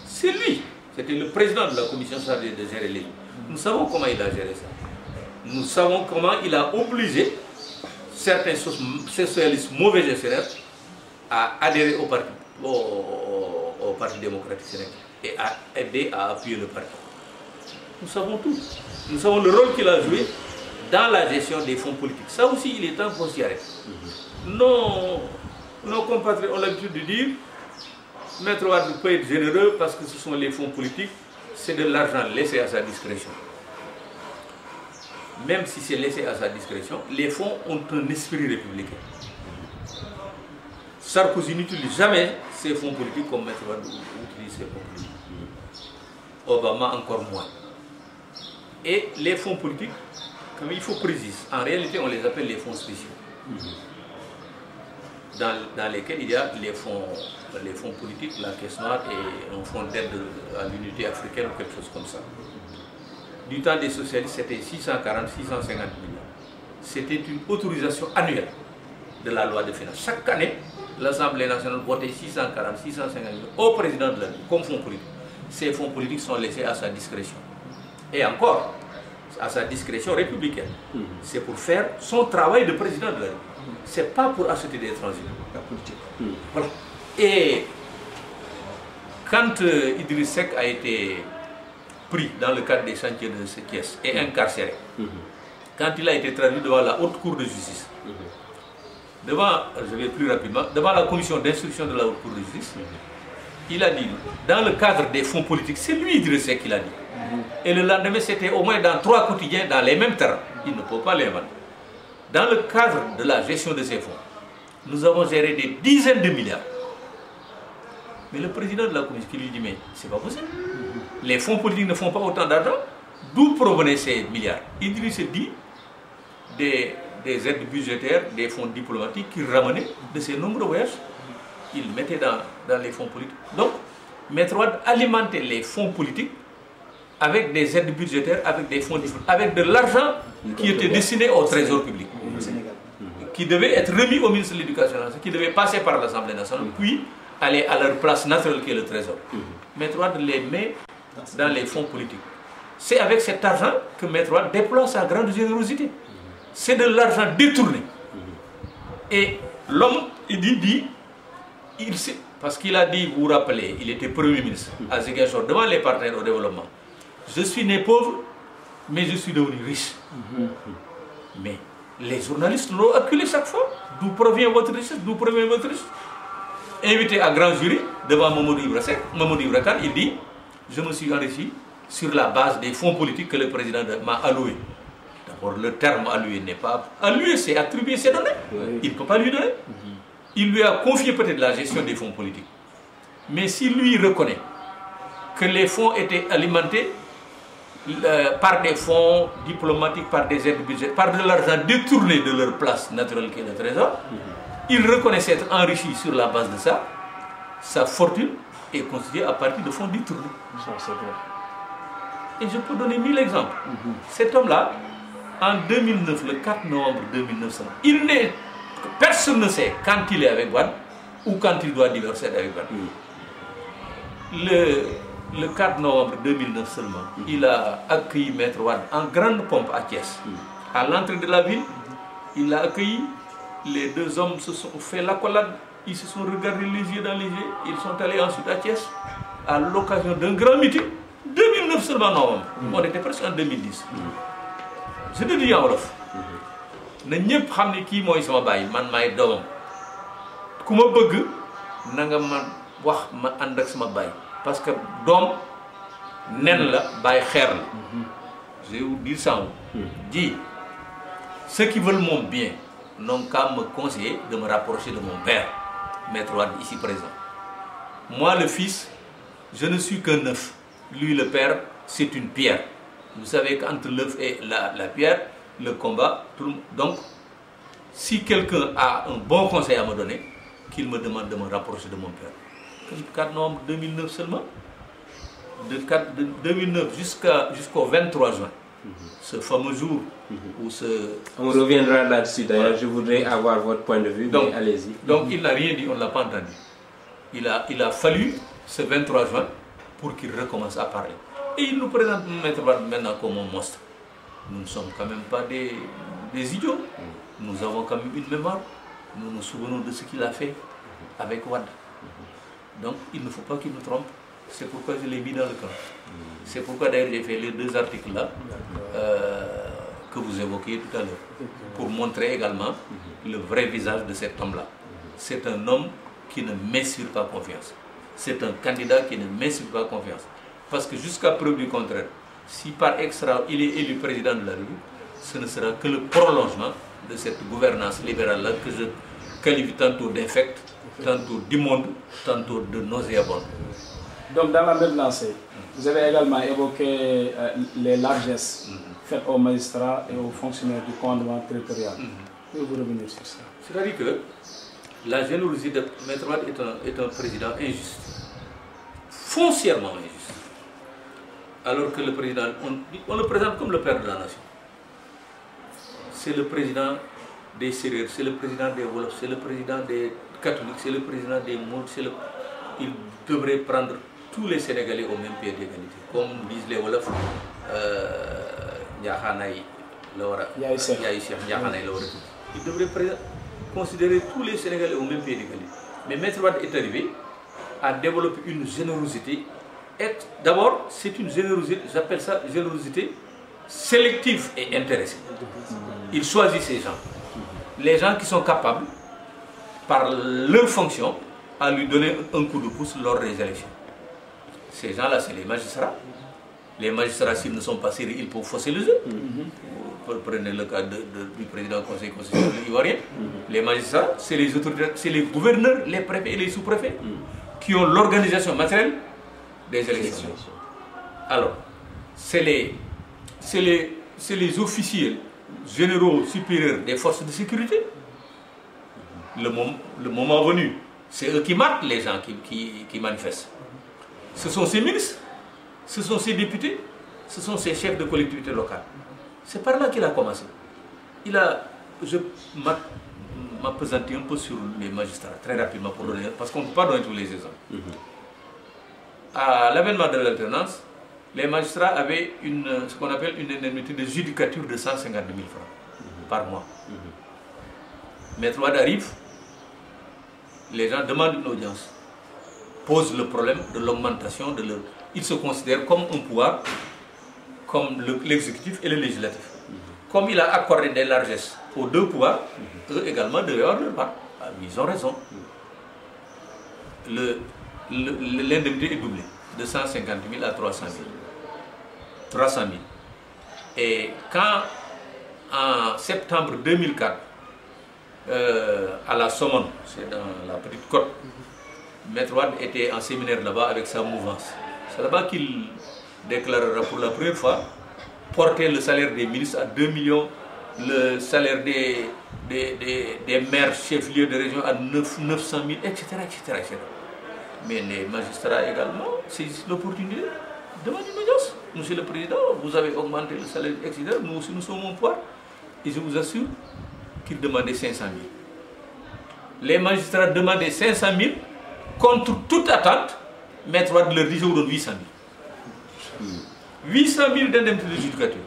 Speaker 2: C'est lui. C'était le président de la commission chargée de gérer les. Nous savons comment il a géré ça. Nous savons comment il a obligé certains socialistes mauvais gestionnaires à adhérer au Parti démocratique sénégalais et à aider à appuyer le parti. Nous savons tout. Nous savons le rôle qu'il a joué dans la gestion des fonds politiques. Ça aussi, il est temps qu'on s'y arrête. Nos compatriotes ont l'habitude de dire Maître Wade peut être généreux parce que ce sont les fonds politiques, c'est de l'argent laissé à sa discrétion. Même si c'est laissé à sa discrétion, les fonds ont un esprit républicain. Sarkozy n'utilise jamais ses fonds politiques comme Maître Wade utilise ses fonds politiques. Obama encore moins. Et les fonds politiques, comme il faut préciser, en réalité on les appelle les fonds spéciaux. Dans lesquels il y a les fonds politiques, la caisse noire et un fonds d'aide à l'unité africaine ou quelque chose comme ça. Du temps des socialistes, c'était 640, 650 millions. C'était une autorisation annuelle de la loi de finances. Chaque année, l'Assemblée nationale votait 640, 650 millions au président de la République comme fonds politiques. Ces fonds politiques sont laissés à sa discrétion. Et encore, à sa discrétion républicaine. C'est pour faire son travail de président de la République. C'est pas pour acheter des étrangers. La politique. Voilà. Et quand Idriss Seck a été pris dans le cadre des chantiers de Thiès et incarcéré, quand il a été traduit devant la haute cour de justice, devant, je vais plus rapidement, devant la commission d'instruction de la haute cour de justice, il a dit, dans le cadre des fonds politiques, c'est lui Idriss Seck qui l'a dit. Et le lendemain, c'était au moins dans 3 quotidiens, dans les mêmes termes. Il ne peut pas l'inventer. Dans le cadre de la gestion de ces fonds, nous avons géré des dizaines de milliards. Mais le président de la commission qui lui dit, mais c'est pas possible. Les fonds politiques ne font pas autant d'argent. D'où provenaient ces milliards? Idriss dit des aides budgétaires, des fonds diplomatiques qu'il ramenait de ses nombreux voyages. Il mettait dans les fonds politiques. Donc, Maître Wade alimentait les fonds politiques avec des aides budgétaires, avec des fonds diplomatiques, avec de l'argent qui était destiné au trésor public, qui devait être remis au ministre de l'Éducation nationale, qui devait passer par l'Assemblée nationale, puis aller à leur place naturelle qui est le trésor. Maître Wade les met dans les fonds politiques. C'est avec cet argent que Maître Wade déploie sa grande générosité. C'est de l'argent détourné. Et l'homme, il dit parce qu'il a dit, vous vous rappelez, il était Premier ministre à Ziguinchor, devant les partenaires au développement. Je suis né pauvre, mais je suis devenu riche. Mais les journalistes l'ont acculé chaque fois. D'où provient votre richesse? D'où provient votre richesse? Invité à grand jury devant Mamadou Ibra Kane, il dit, je me suis enrichi sur la base des fonds politiques que le président m'a alloués. D'abord, le terme alloué n'est pas alloué, c'est attribué, c'est donné. Il ne peut pas lui donner. Il lui a confié peut-être la gestion des fonds politiques. Mais s'il lui reconnaît que les fonds étaient alimentés par des fonds diplomatiques, par des aides budgétaires, par de l'argent détourné de leur place naturelle qui est le trésor, il reconnaît s'être enrichi sur la base de ça. Sa fortune est constituée à partir de fonds détournés. Et je peux donner 1000 exemples. Cet homme-là, en 2009, le 4 novembre 2009, personne ne sait quand il est avec Wade ou quand il doit divorcer avec Wade. Le 4 novembre 2009 seulement, il a accueilli Maître Wade en grande pompe à Thiès. À l'entrée de la ville, il l'a accueilli. Les deux hommes se sont fait l'accolade. Ils se sont regardés les yeux dans les yeux. Ils sont allés ensuite à Thiès à l'occasion d'un grand meeting. 2009 seulement, novembre. On était presque en 2010. Je te dis en wolof. Na ñepp xamni ki moy sama baye man may domam kuma bëgg na nga man wax ma and ak sama baye parce que dom nen la baye xéer la je vais vous dire ça dit ceux qui veulent mon bien n'ont qu'à me conseiller de me rapprocher de mon père Maître Wade ici présent. Moi le fils je ne suis qu'un œuf, lui le père c'est une pierre. Vous savez qu'entre l'œuf et la pierre le combat, donc si quelqu'un a un bon conseil à me donner, qu'il me demande de me rapprocher de mon père. Le 4 novembre 2009 seulement, de 2009 jusqu'au 23 juin, ce fameux jour où ce...
Speaker 1: On reviendra là-dessus d'ailleurs, voilà. Je voudrais avoir votre point de vue, donc, mais allez-y.
Speaker 2: Donc il n'a rien dit, on ne l'a pas entendu. Il a fallu ce 23 juin pour qu'il recommence à parler. Et il nous présente Maître Wade maintenant comme un monstre. Nous ne sommes quand même pas des idiots. Nous avons quand même une mémoire. Nous nous souvenons de ce qu'il a fait avec Wade. Donc il ne faut pas qu'il nous trompe. C'est pourquoi je l'ai mis dans le camp. C'est pourquoi d'ailleurs j'ai fait les 2 articles là que vous évoquiez tout à l'heure. Pour montrer également le vrai visage de cet homme-là. C'est un homme qui ne m'inspire pas confiance. C'est un candidat qui ne m'inspire pas confiance. Parce que jusqu'à preuve du contraire, si par extra il est élu président de la République, ce ne sera que le prolongement de cette gouvernance libérale-là que je qualifie tantôt d'infecte, tantôt d'immonde, tantôt de nauséabonde.
Speaker 3: Donc dans la même lancée, vous avez également évoqué les largesses faites aux magistrats et aux fonctionnaires du commandement territorial. Pouvez-vous revenir sur ça?
Speaker 2: C'est-à-dire que la générosité de Maître Wade est un président injuste, foncièrement injuste. Alors que le président, on le présente comme le père de la nation. C'est le président des Sérères, c'est le président des Wolofs, c'est le président des catholiques, c'est le président des Moules. Il devrait prendre tous les Sénégalais au même pied d'égalité. Comme disent les Wolofs, Ndiakhanaye
Speaker 3: Yaye Cheikh
Speaker 2: Ndiakhanaye la war a tudd. Il devrait considérer tous les Sénégalais au même pied d'égalité. Mais Maître Wade est arrivé à développer une générosité. D'abord, c'est une générosité, j'appelle ça générosité sélective et intéressée. Il choisit ces gens. Les gens qui sont capables, par leur fonction, à lui donner un coup de pouce lors des élections. Ces gens-là, c'est les magistrats. Les magistrats, s'ils ne sont pas sérieux, ils peuvent fausser le jeu. Prenez le cas du président du Conseil constitutionnel ivoirien. Les magistrats, c'est les autorités, c'est les gouverneurs, les préfets et les sous-préfets qui ont l'organisation matérielle des élections. Alors, c'est les officiers généraux supérieurs des forces de sécurité. Le moment venu, c'est eux qui marquent les gens qui manifestent. Ce sont ces ministres, ce sont ces députés, ce sont ces chefs de collectivités locales. C'est par là qu'il a commencé. Je m'appesantis un peu sur les magistrats, très rapidement, parce qu'on ne peut pas donner tous les exemples. À l'avènement de l'alternance, les magistrats avaient ce qu'on appelle une indemnité de judicature de 150 000 francs par mois. Maître Wade arrive, les gens demandent une audience, posent le problème de l'augmentation de leur... Ils se considèrent comme un pouvoir, comme l'exécutif et le législatif. Comme il a accordé des largesses aux deux pouvoirs, eux également devaient avoir leur part. Ils ont raison. L'indemnité est doublée, de 150 000 à 300 000. 300 000. Et quand, en septembre 2004, à la Somone, c'est dans la Petite Côte, Maître Wade était en séminaire là-bas avec sa mouvance. C'est là-bas qu'il déclarera pour la première fois porter le salaire des ministres à 2 millions, le salaire des maires chefs-lieux de région à 900 000, etc., etc. Mais les magistrats également, c'est l'opportunité de demander une audience. Monsieur le Président, vous avez augmenté le salaire, etc. Nous aussi, nous sommes au pouvoir. Et je vous assure qu'ils demandaient 500 000. Les magistrats demandaient 500 000 contre toute attente. Maître Wade leur dit, je vous donne 800 000. 800 000 d'indemnité de judicature.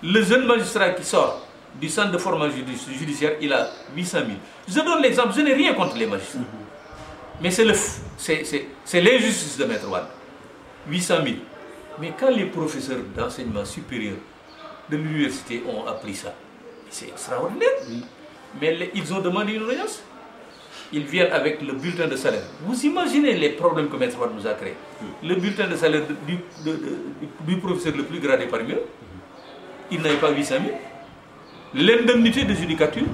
Speaker 2: Le jeune magistrat qui sort du centre de formation judiciaire, il a 800 000. Je donne l'exemple, je n'ai rien contre les magistrats. Mais c'est l'injustice de Maître Wade. 800 000. Mais quand les professeurs d'enseignement supérieur de l'université ont appris ça, c'est extraordinaire. Mais ils ont demandé une audience. Ils viennent avec le bulletin de salaire. Vous imaginez les problèmes que Maître Wade nous a créés. Le bulletin de salaire du professeur le plus gradé parmi eux, il n'avait pas 800 000. L'indemnité de judicature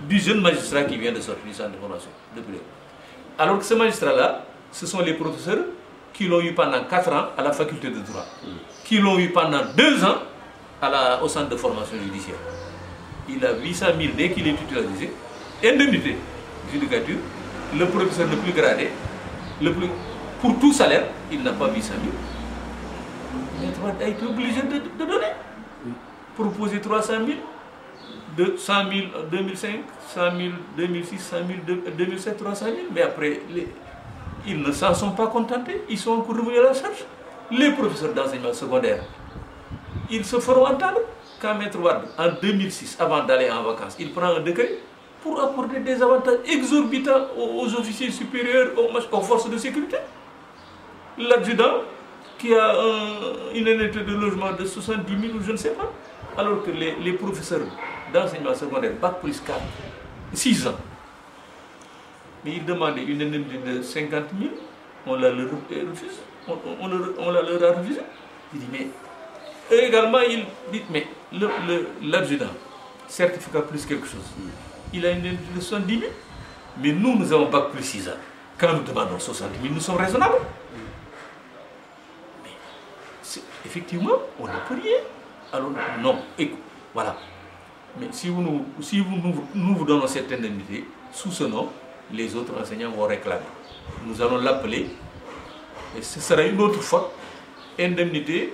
Speaker 2: du jeune magistrat qui vient de sortir du centre de formation. Alors que ce magistrat-là, ce sont les professeurs qui l'ont eu pendant 4 ans à la faculté de droit, qui l'ont eu pendant 2 ans au centre de formation judiciaire. Il a 800 000 dès qu'il est titularisé, indemnité, judicature, le professeur le plus gradé, pour tout salaire, il n'a pas 800 000. Maître Wade a été obligé de donner. Proposer 300 000, 100 000 en 2005, 100 000 2006, 100 000 2007, 300 000. Mais après, ils ne s'en sont pas contentés, ils sont encore revenus à la charge. Les professeurs d'enseignement secondaire, ils se feront entendre. Quand Maître Wade, en 2006, avant d'aller en vacances, il prend un décret pour apporter des avantages exorbitants aux officiers supérieurs, aux forces de sécurité. L'adjudant, qui a une indemnité de logement de 70 000 ou je ne sais pas, alors que les professeurs d'enseignement secondaire, bac plus 4, 6 ans, mais ils demandaient une indemnité de 50 000, on la leur refuse, on la leur a refusé. Il dit, mais eux également, ils disent, mais l'adjudant, certificat plus quelque chose, il a une indemnité de 70 000, mais nous avons bac plus 6 ans. Quand nous demandons 60 000, nous sommes raisonnables. Mais effectivement, on ne peut rien. Alors non, écoute, voilà. Mais si nous vous donnons cette indemnité, sous ce nom, les autres enseignants vont réclamer. Nous allons l'appeler, et ce sera une autre fois, indemnité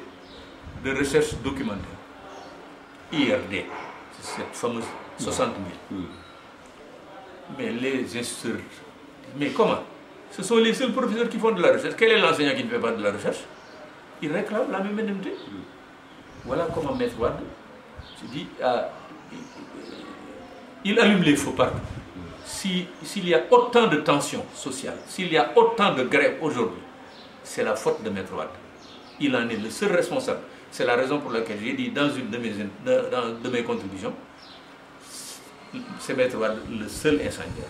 Speaker 2: de recherche documentaire. IRD, c'est cette fameuse 60 000. Mais les instituteurs, mais comment? Ce sont les seuls professeurs qui font de la recherche. Quel est l'enseignant qui ne fait pas de la recherche? Il réclame la même indemnité. Voilà comment Maître Wade Je dis, il allume les feux partout. S'il y a autant de tensions sociales, s'il y a autant de grèves aujourd'hui, c'est la faute de Maître Wade. Il en est le seul responsable. C'est la raison pour laquelle j'ai dit dans une de mes contributions, c'est Maître Wade le seul incendiaire.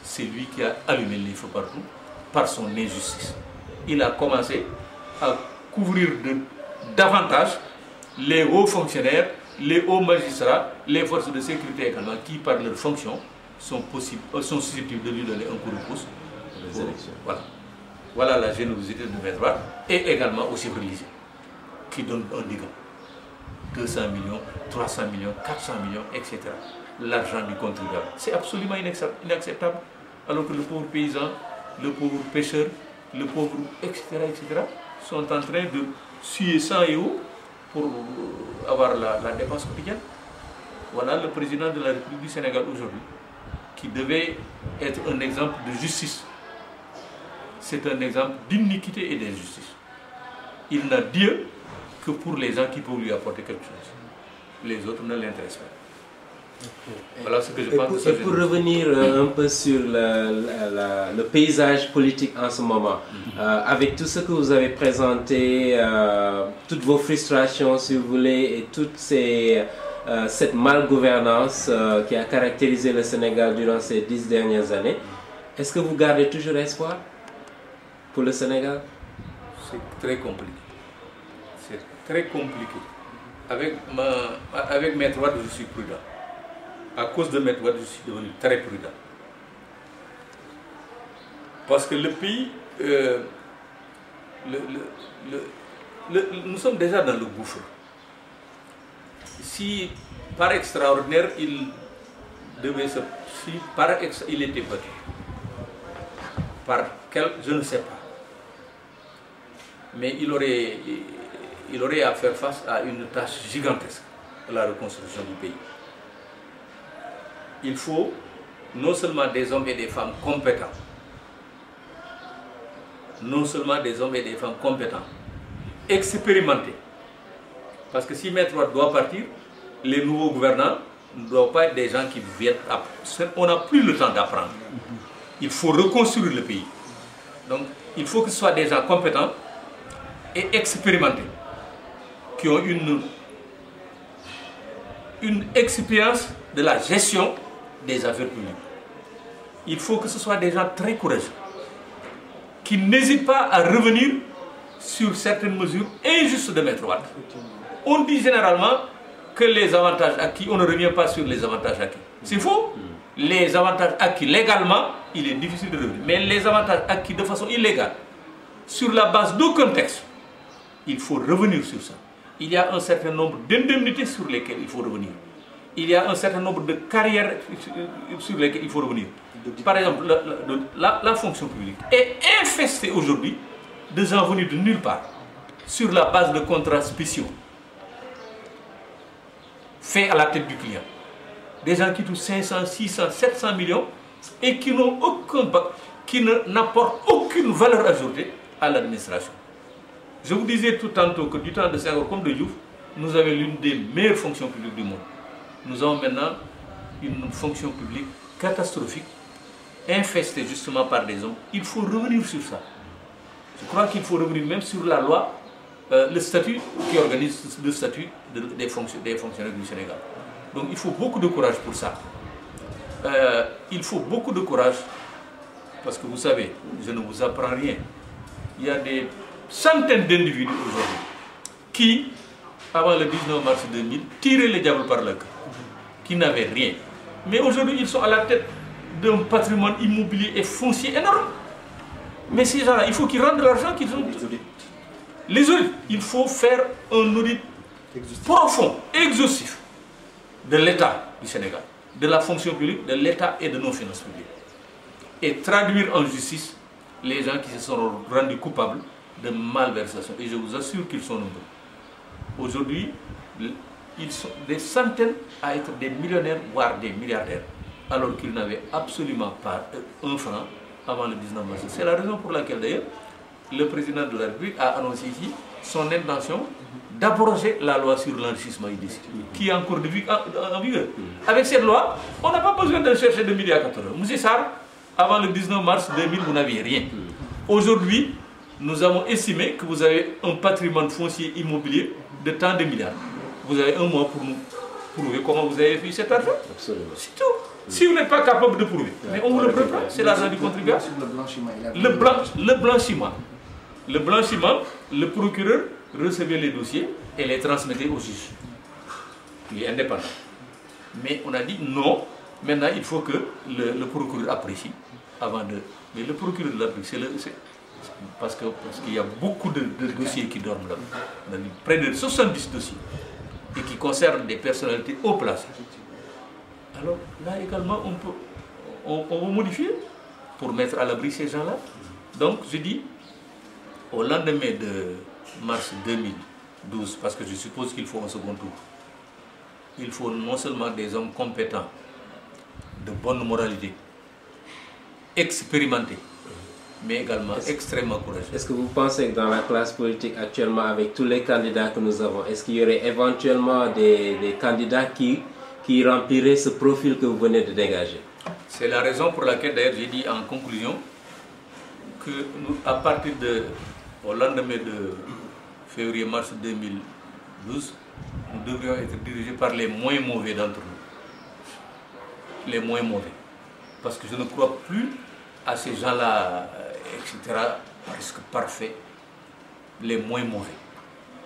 Speaker 2: C'est lui qui a allumé les feux partout par son injustice. Il a commencé à couvrir davantage les hauts fonctionnaires, les hauts magistrats, les forces de sécurité également, qui par leur fonction sont susceptibles de lui donner un coup de pouce pour les élections. Voilà la générosité de Maître Wade, et également aux chefs religieux qui donnent un digan. 200 millions, 300 millions, 400 millions, etc. L'argent du contribuable. C'est absolument inacceptable. Alors que le pauvre paysan, le pauvre pêcheur, le pauvre, etc., sont en train de suer sang et eau pour avoir la dépense quotidienne. Voilà le président de la République du Sénégal aujourd'hui, qui devait être un exemple de justice. C'est un exemple d'iniquité et d'injustice. Il n'a Dieu que pour les gens qui peuvent lui apporter quelque chose. Les autres ne l'intéressent pas. Voilà ce que je pense.
Speaker 1: Et pour revenir un peu sur le paysage politique en ce moment, avec tout ce que vous avez présenté, toutes vos frustrations, si vous voulez, et toute cette malgouvernance qui a caractérisé le Sénégal durant ces 10 dernières années, est-ce que vous gardez toujours espoir pour le Sénégal?
Speaker 2: C'est très compliqué. C'est très compliqué. Avec Maître Wade, je suis prudent. À cause de Maître Wade, je suis devenu très prudent. Parce que le pays, nous sommes déjà dans le gouffre. Si par extraordinaire, il était battu, par quel, je ne sais pas. Mais il aurait à faire face à une tâche gigantesque, la reconstruction du pays. Il faut non seulement des hommes et des femmes compétents, expérimentés. Parce que si Maître Wade doit partir, les nouveaux gouvernants ne doivent pas être des gens qui viennent apprendre. On n'a plus le temps d'apprendre. Il faut reconstruire le pays. Donc, il faut que ce soit des gens compétents et expérimentés, qui ont une expérience de la gestion des affaires publiques. Il faut que ce soit des gens très courageux, qui n'hésitent pas à revenir sur certaines mesures injustes de Maître Wade. On dit généralement que les avantages acquis, on ne revient pas sur les avantages acquis. C'est faux. Les avantages acquis légalement, il est difficile de revenir. Mais les avantages acquis de façon illégale, sur la base d'aucun texte, il faut revenir sur ça. Il y a un certain nombre d'indemnités sur lesquelles il faut revenir. Il y a un certain nombre de carrières sur lesquelles il faut revenir. Par exemple, la fonction publique est infestée aujourd'hui de gens venus de nulle part, sur la base de contrats spéciaux, faits à la tête du client. Des gens qui touchent 500, 600, 700 millions et qui n'apportent aucune valeur ajoutée à l'administration. Je vous disais tout tantôt que du temps de Senghor comme de Diouf, nous avions l'une des meilleures fonctions publiques du monde. Nous avons maintenant une fonction publique catastrophique, infestée justement par des hommes. Il faut revenir sur ça. Je crois qu'il faut revenir même sur la loi, le statut qui organise le statut des fonctionnaires du Sénégal. Donc il faut beaucoup de courage pour ça. Il faut beaucoup de courage parce que vous savez, je ne vous apprends rien. Il y a des centaines d'individus aujourd'hui qui, avant le 19 mars 2000, tiraient le diable par le cœur, qui n'avaient rien. Mais aujourd'hui, ils sont à la tête d'un patrimoine immobilier et foncier énorme. Mais ces gens-là, il faut qu'ils rendent l'argent qu'ils ont. Les audits, il faut faire un audit profond, exhaustif de l'État du Sénégal, de la fonction publique, de l'État et de nos finances publiques. Et traduire en justice les gens qui se sont rendus coupables de malversation. Et je vous assure qu'ils sont nombreux. Aujourd'hui, ils sont des centaines à être des millionnaires, voire des milliardaires, alors qu'ils n'avaient absolument pas un franc avant le 19 mars. C'est la raison pour laquelle d'ailleurs le président de la République a annoncé ici son intention d'abroger la loi sur l'enrichissement illicite, qui est encore en vigueur. Avec cette loi, on n'a pas besoin de chercher de midi à 14 heures. Monsieur Sarr, avant le 19 mars 2000, vous n'aviez rien. Aujourd'hui, nous avons estimé que vous avez un patrimoine foncier immobilier de tant de milliards. Vous avez un mois pour nous prouver comment vous avez fait cet argent.
Speaker 1: Absolument.
Speaker 2: C'est tout. Si vous n'êtes pas capable de prouver, mais on vous le prépare, c'est l'argent du contribuable. Le blanchiment, le procureur recevait les dossiers et les transmettait au juge. Il est indépendant. Mais on a dit non, maintenant il faut que le procureur apprécie avant de... Mais le procureur l'apprécie, parce qu'il y a beaucoup de dossiers qui dorment là. On a dit près de 70 dossiers et qui concernent des personnalités haut placées. Alors là également, on va modifier pour mettre à l'abri ces gens-là. Donc je dis, au lendemain de mars 2012, parce que je suppose qu'il faut un second tour, il faut non seulement des hommes compétents, de bonne moralité, expérimentés, mais également extrêmement courageux.
Speaker 1: Est-ce que vous pensez que dans la classe politique actuellement, avec tous les candidats que nous avons, est-ce qu'il y aurait éventuellement des candidats qui rempliraient ce profil que vous venez de dégager?
Speaker 2: C'est la raison pour laquelle d'ailleurs j'ai dit en conclusion que nous, à partir au lendemain de février-mars 2012, nous devrions être dirigés par les moins mauvais d'entre nous. Les moins mauvais. Parce que je ne crois plus à ces gens-là, etc., presque parfaits, les moins mauvais.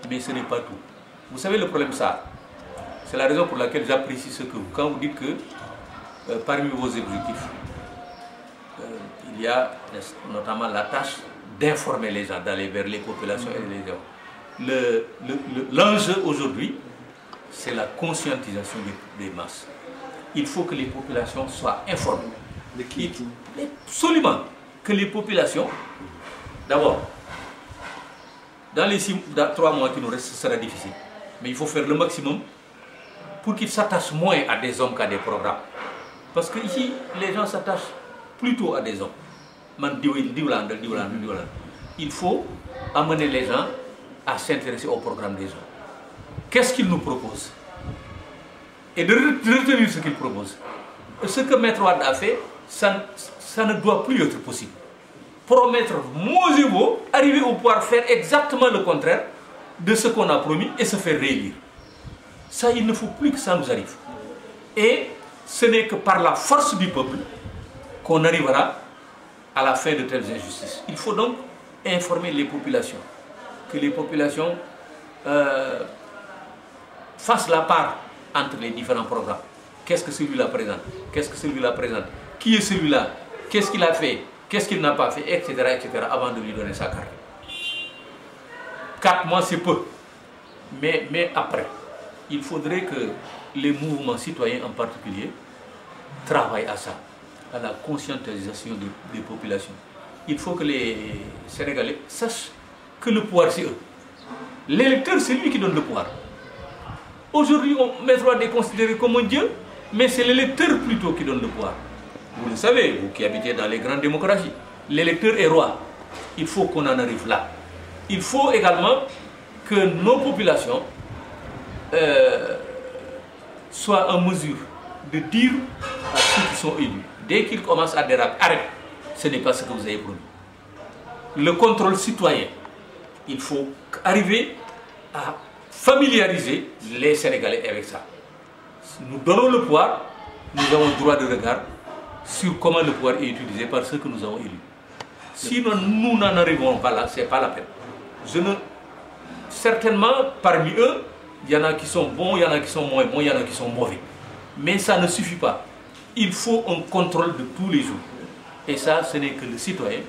Speaker 2: Mais ce n'est pas tout. Vous savez le problème, ça, c'est la raison pour laquelle j'apprécie ce que vous... Quand vous dites que parmi vos objectifs, il y a notamment la tâche d'informer les gens, d'aller vers les populations et les gens. L'enjeu aujourd'hui, c'est la conscientisation des masses. Il faut que les populations soient informées.
Speaker 3: De qui?
Speaker 2: Absolument. Que les populations, d'abord, dans les 3 mois qui nous restent, ce sera difficile. Mais il faut faire le maximum pour qu'ils s'attachent moins à des hommes qu'à des programmes. Parce que ici, les gens s'attachent plutôt à des hommes. Il faut amener les gens à s'intéresser au programme des gens. Qu'est-ce qu'ils nous proposent? Et de retenir ce qu'ils proposent. Ce que Maître Wade a fait, ça ne doit plus être possible. Promettre Mosebo, arriver au pouvoir, faire exactement le contraire de ce qu'on a promis et se faire réélire. Ça, il ne faut plus que ça nous arrive. Et ce n'est que par la force du peuple qu'on arrivera à la fin de telles injustices. Il faut donc informer les populations, que les populations fassent la part entre les différents programmes. Qu'est-ce que celui-là présente? Qu'est-ce que celui-là présente? Qui est celui-là? Qu'est-ce qu'il a fait? Qu'est-ce qu'il n'a pas fait? Etc., etc., avant de lui donner sa carte. 4 mois, c'est peu. Mais après, il faudrait que les mouvements citoyens en particulier travaillent à ça, à la conscientisation des populations. Il faut que les Sénégalais sachent que le pouvoir, c'est eux. L'électeur, c'est lui qui donne le pouvoir. Aujourd'hui, on met le droit de considérer comme un dieu, mais c'est l'électeur plutôt qui donne le pouvoir. Vous le savez, vous qui habitez dans les grandes démocraties, l'électeur est roi. Il faut qu'on en arrive là. Il faut également que nos populations soient en mesure de dire à ceux qui sont élus, dès qu'ils commencent à déraper, arrête, ce n'est pas ce que vous avez promis. Le contrôle citoyen, il faut arriver à familiariser les Sénégalais avec ça. Nous donnons le pouvoir, nous avons le droit de regard sur comment le pouvoir est utilisé par ceux que nous avons élus. Sinon, nous n'en arriverons pas là, ce n'est pas la peine. Certainement, parmi eux, il y en a qui sont bons, il y en a qui sont moins bons, il y en a qui sont mauvais. Mais ça ne suffit pas. Il faut un contrôle de tous les jours. Et ça, ce n'est que le citoyen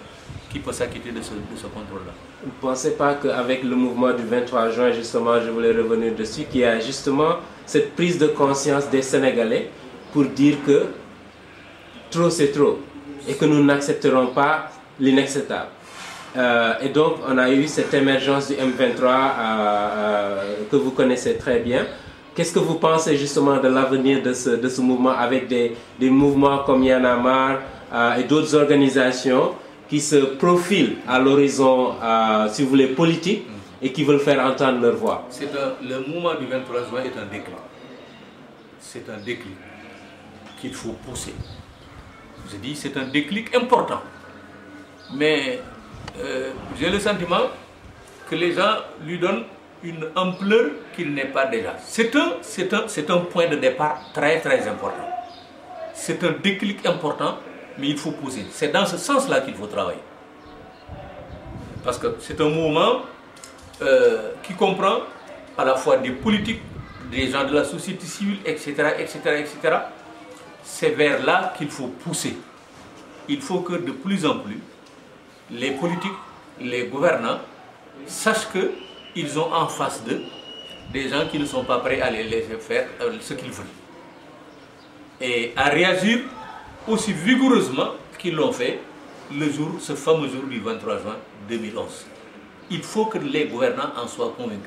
Speaker 2: qui peut s'acquitter de ce contrôle-là.
Speaker 1: Vous ne pensez pas qu'avec le mouvement du 23 juin, justement, je voulais revenir dessus, qu'il y a justement cette prise de conscience des Sénégalais pour dire que trop c'est trop et que nous n'accepterons pas l'inacceptable. Et donc, on a eu cette émergence du M23 que vous connaissez très bien. Qu'est-ce que vous pensez justement de l'avenir de ce mouvement avec des mouvements comme Y en a marre et d'autres organisations qui se profilent à l'horizon, si vous voulez, politique et qui veulent faire entendre leur voix.
Speaker 2: Le mouvement du 23 juin est un déclic. C'est un déclic qu'il faut pousser. Je dis c'est un déclic important. Mais j'ai le sentiment que les gens lui donnent une ampleur qu'il n'est pas déjà. C'est un point de départ très très important. C'est un déclic important, mais il faut pousser. C'est dans ce sens-là qu'il faut travailler. Parce que c'est un mouvement qui comprend à la fois des politiques, des gens de la société civile, etc., etc., etc. C'est vers là qu'il faut pousser. Il faut que de plus en plus, les politiques, les gouvernants, sachent qu'ils ont en face d'eux des gens qui ne sont pas prêts à les laisser faire ce qu'ils veulent. Et à réagir aussi vigoureusement qu'ils l'ont fait ce fameux jour du 23 juin 2011. Il faut que les gouvernants en soient convaincus.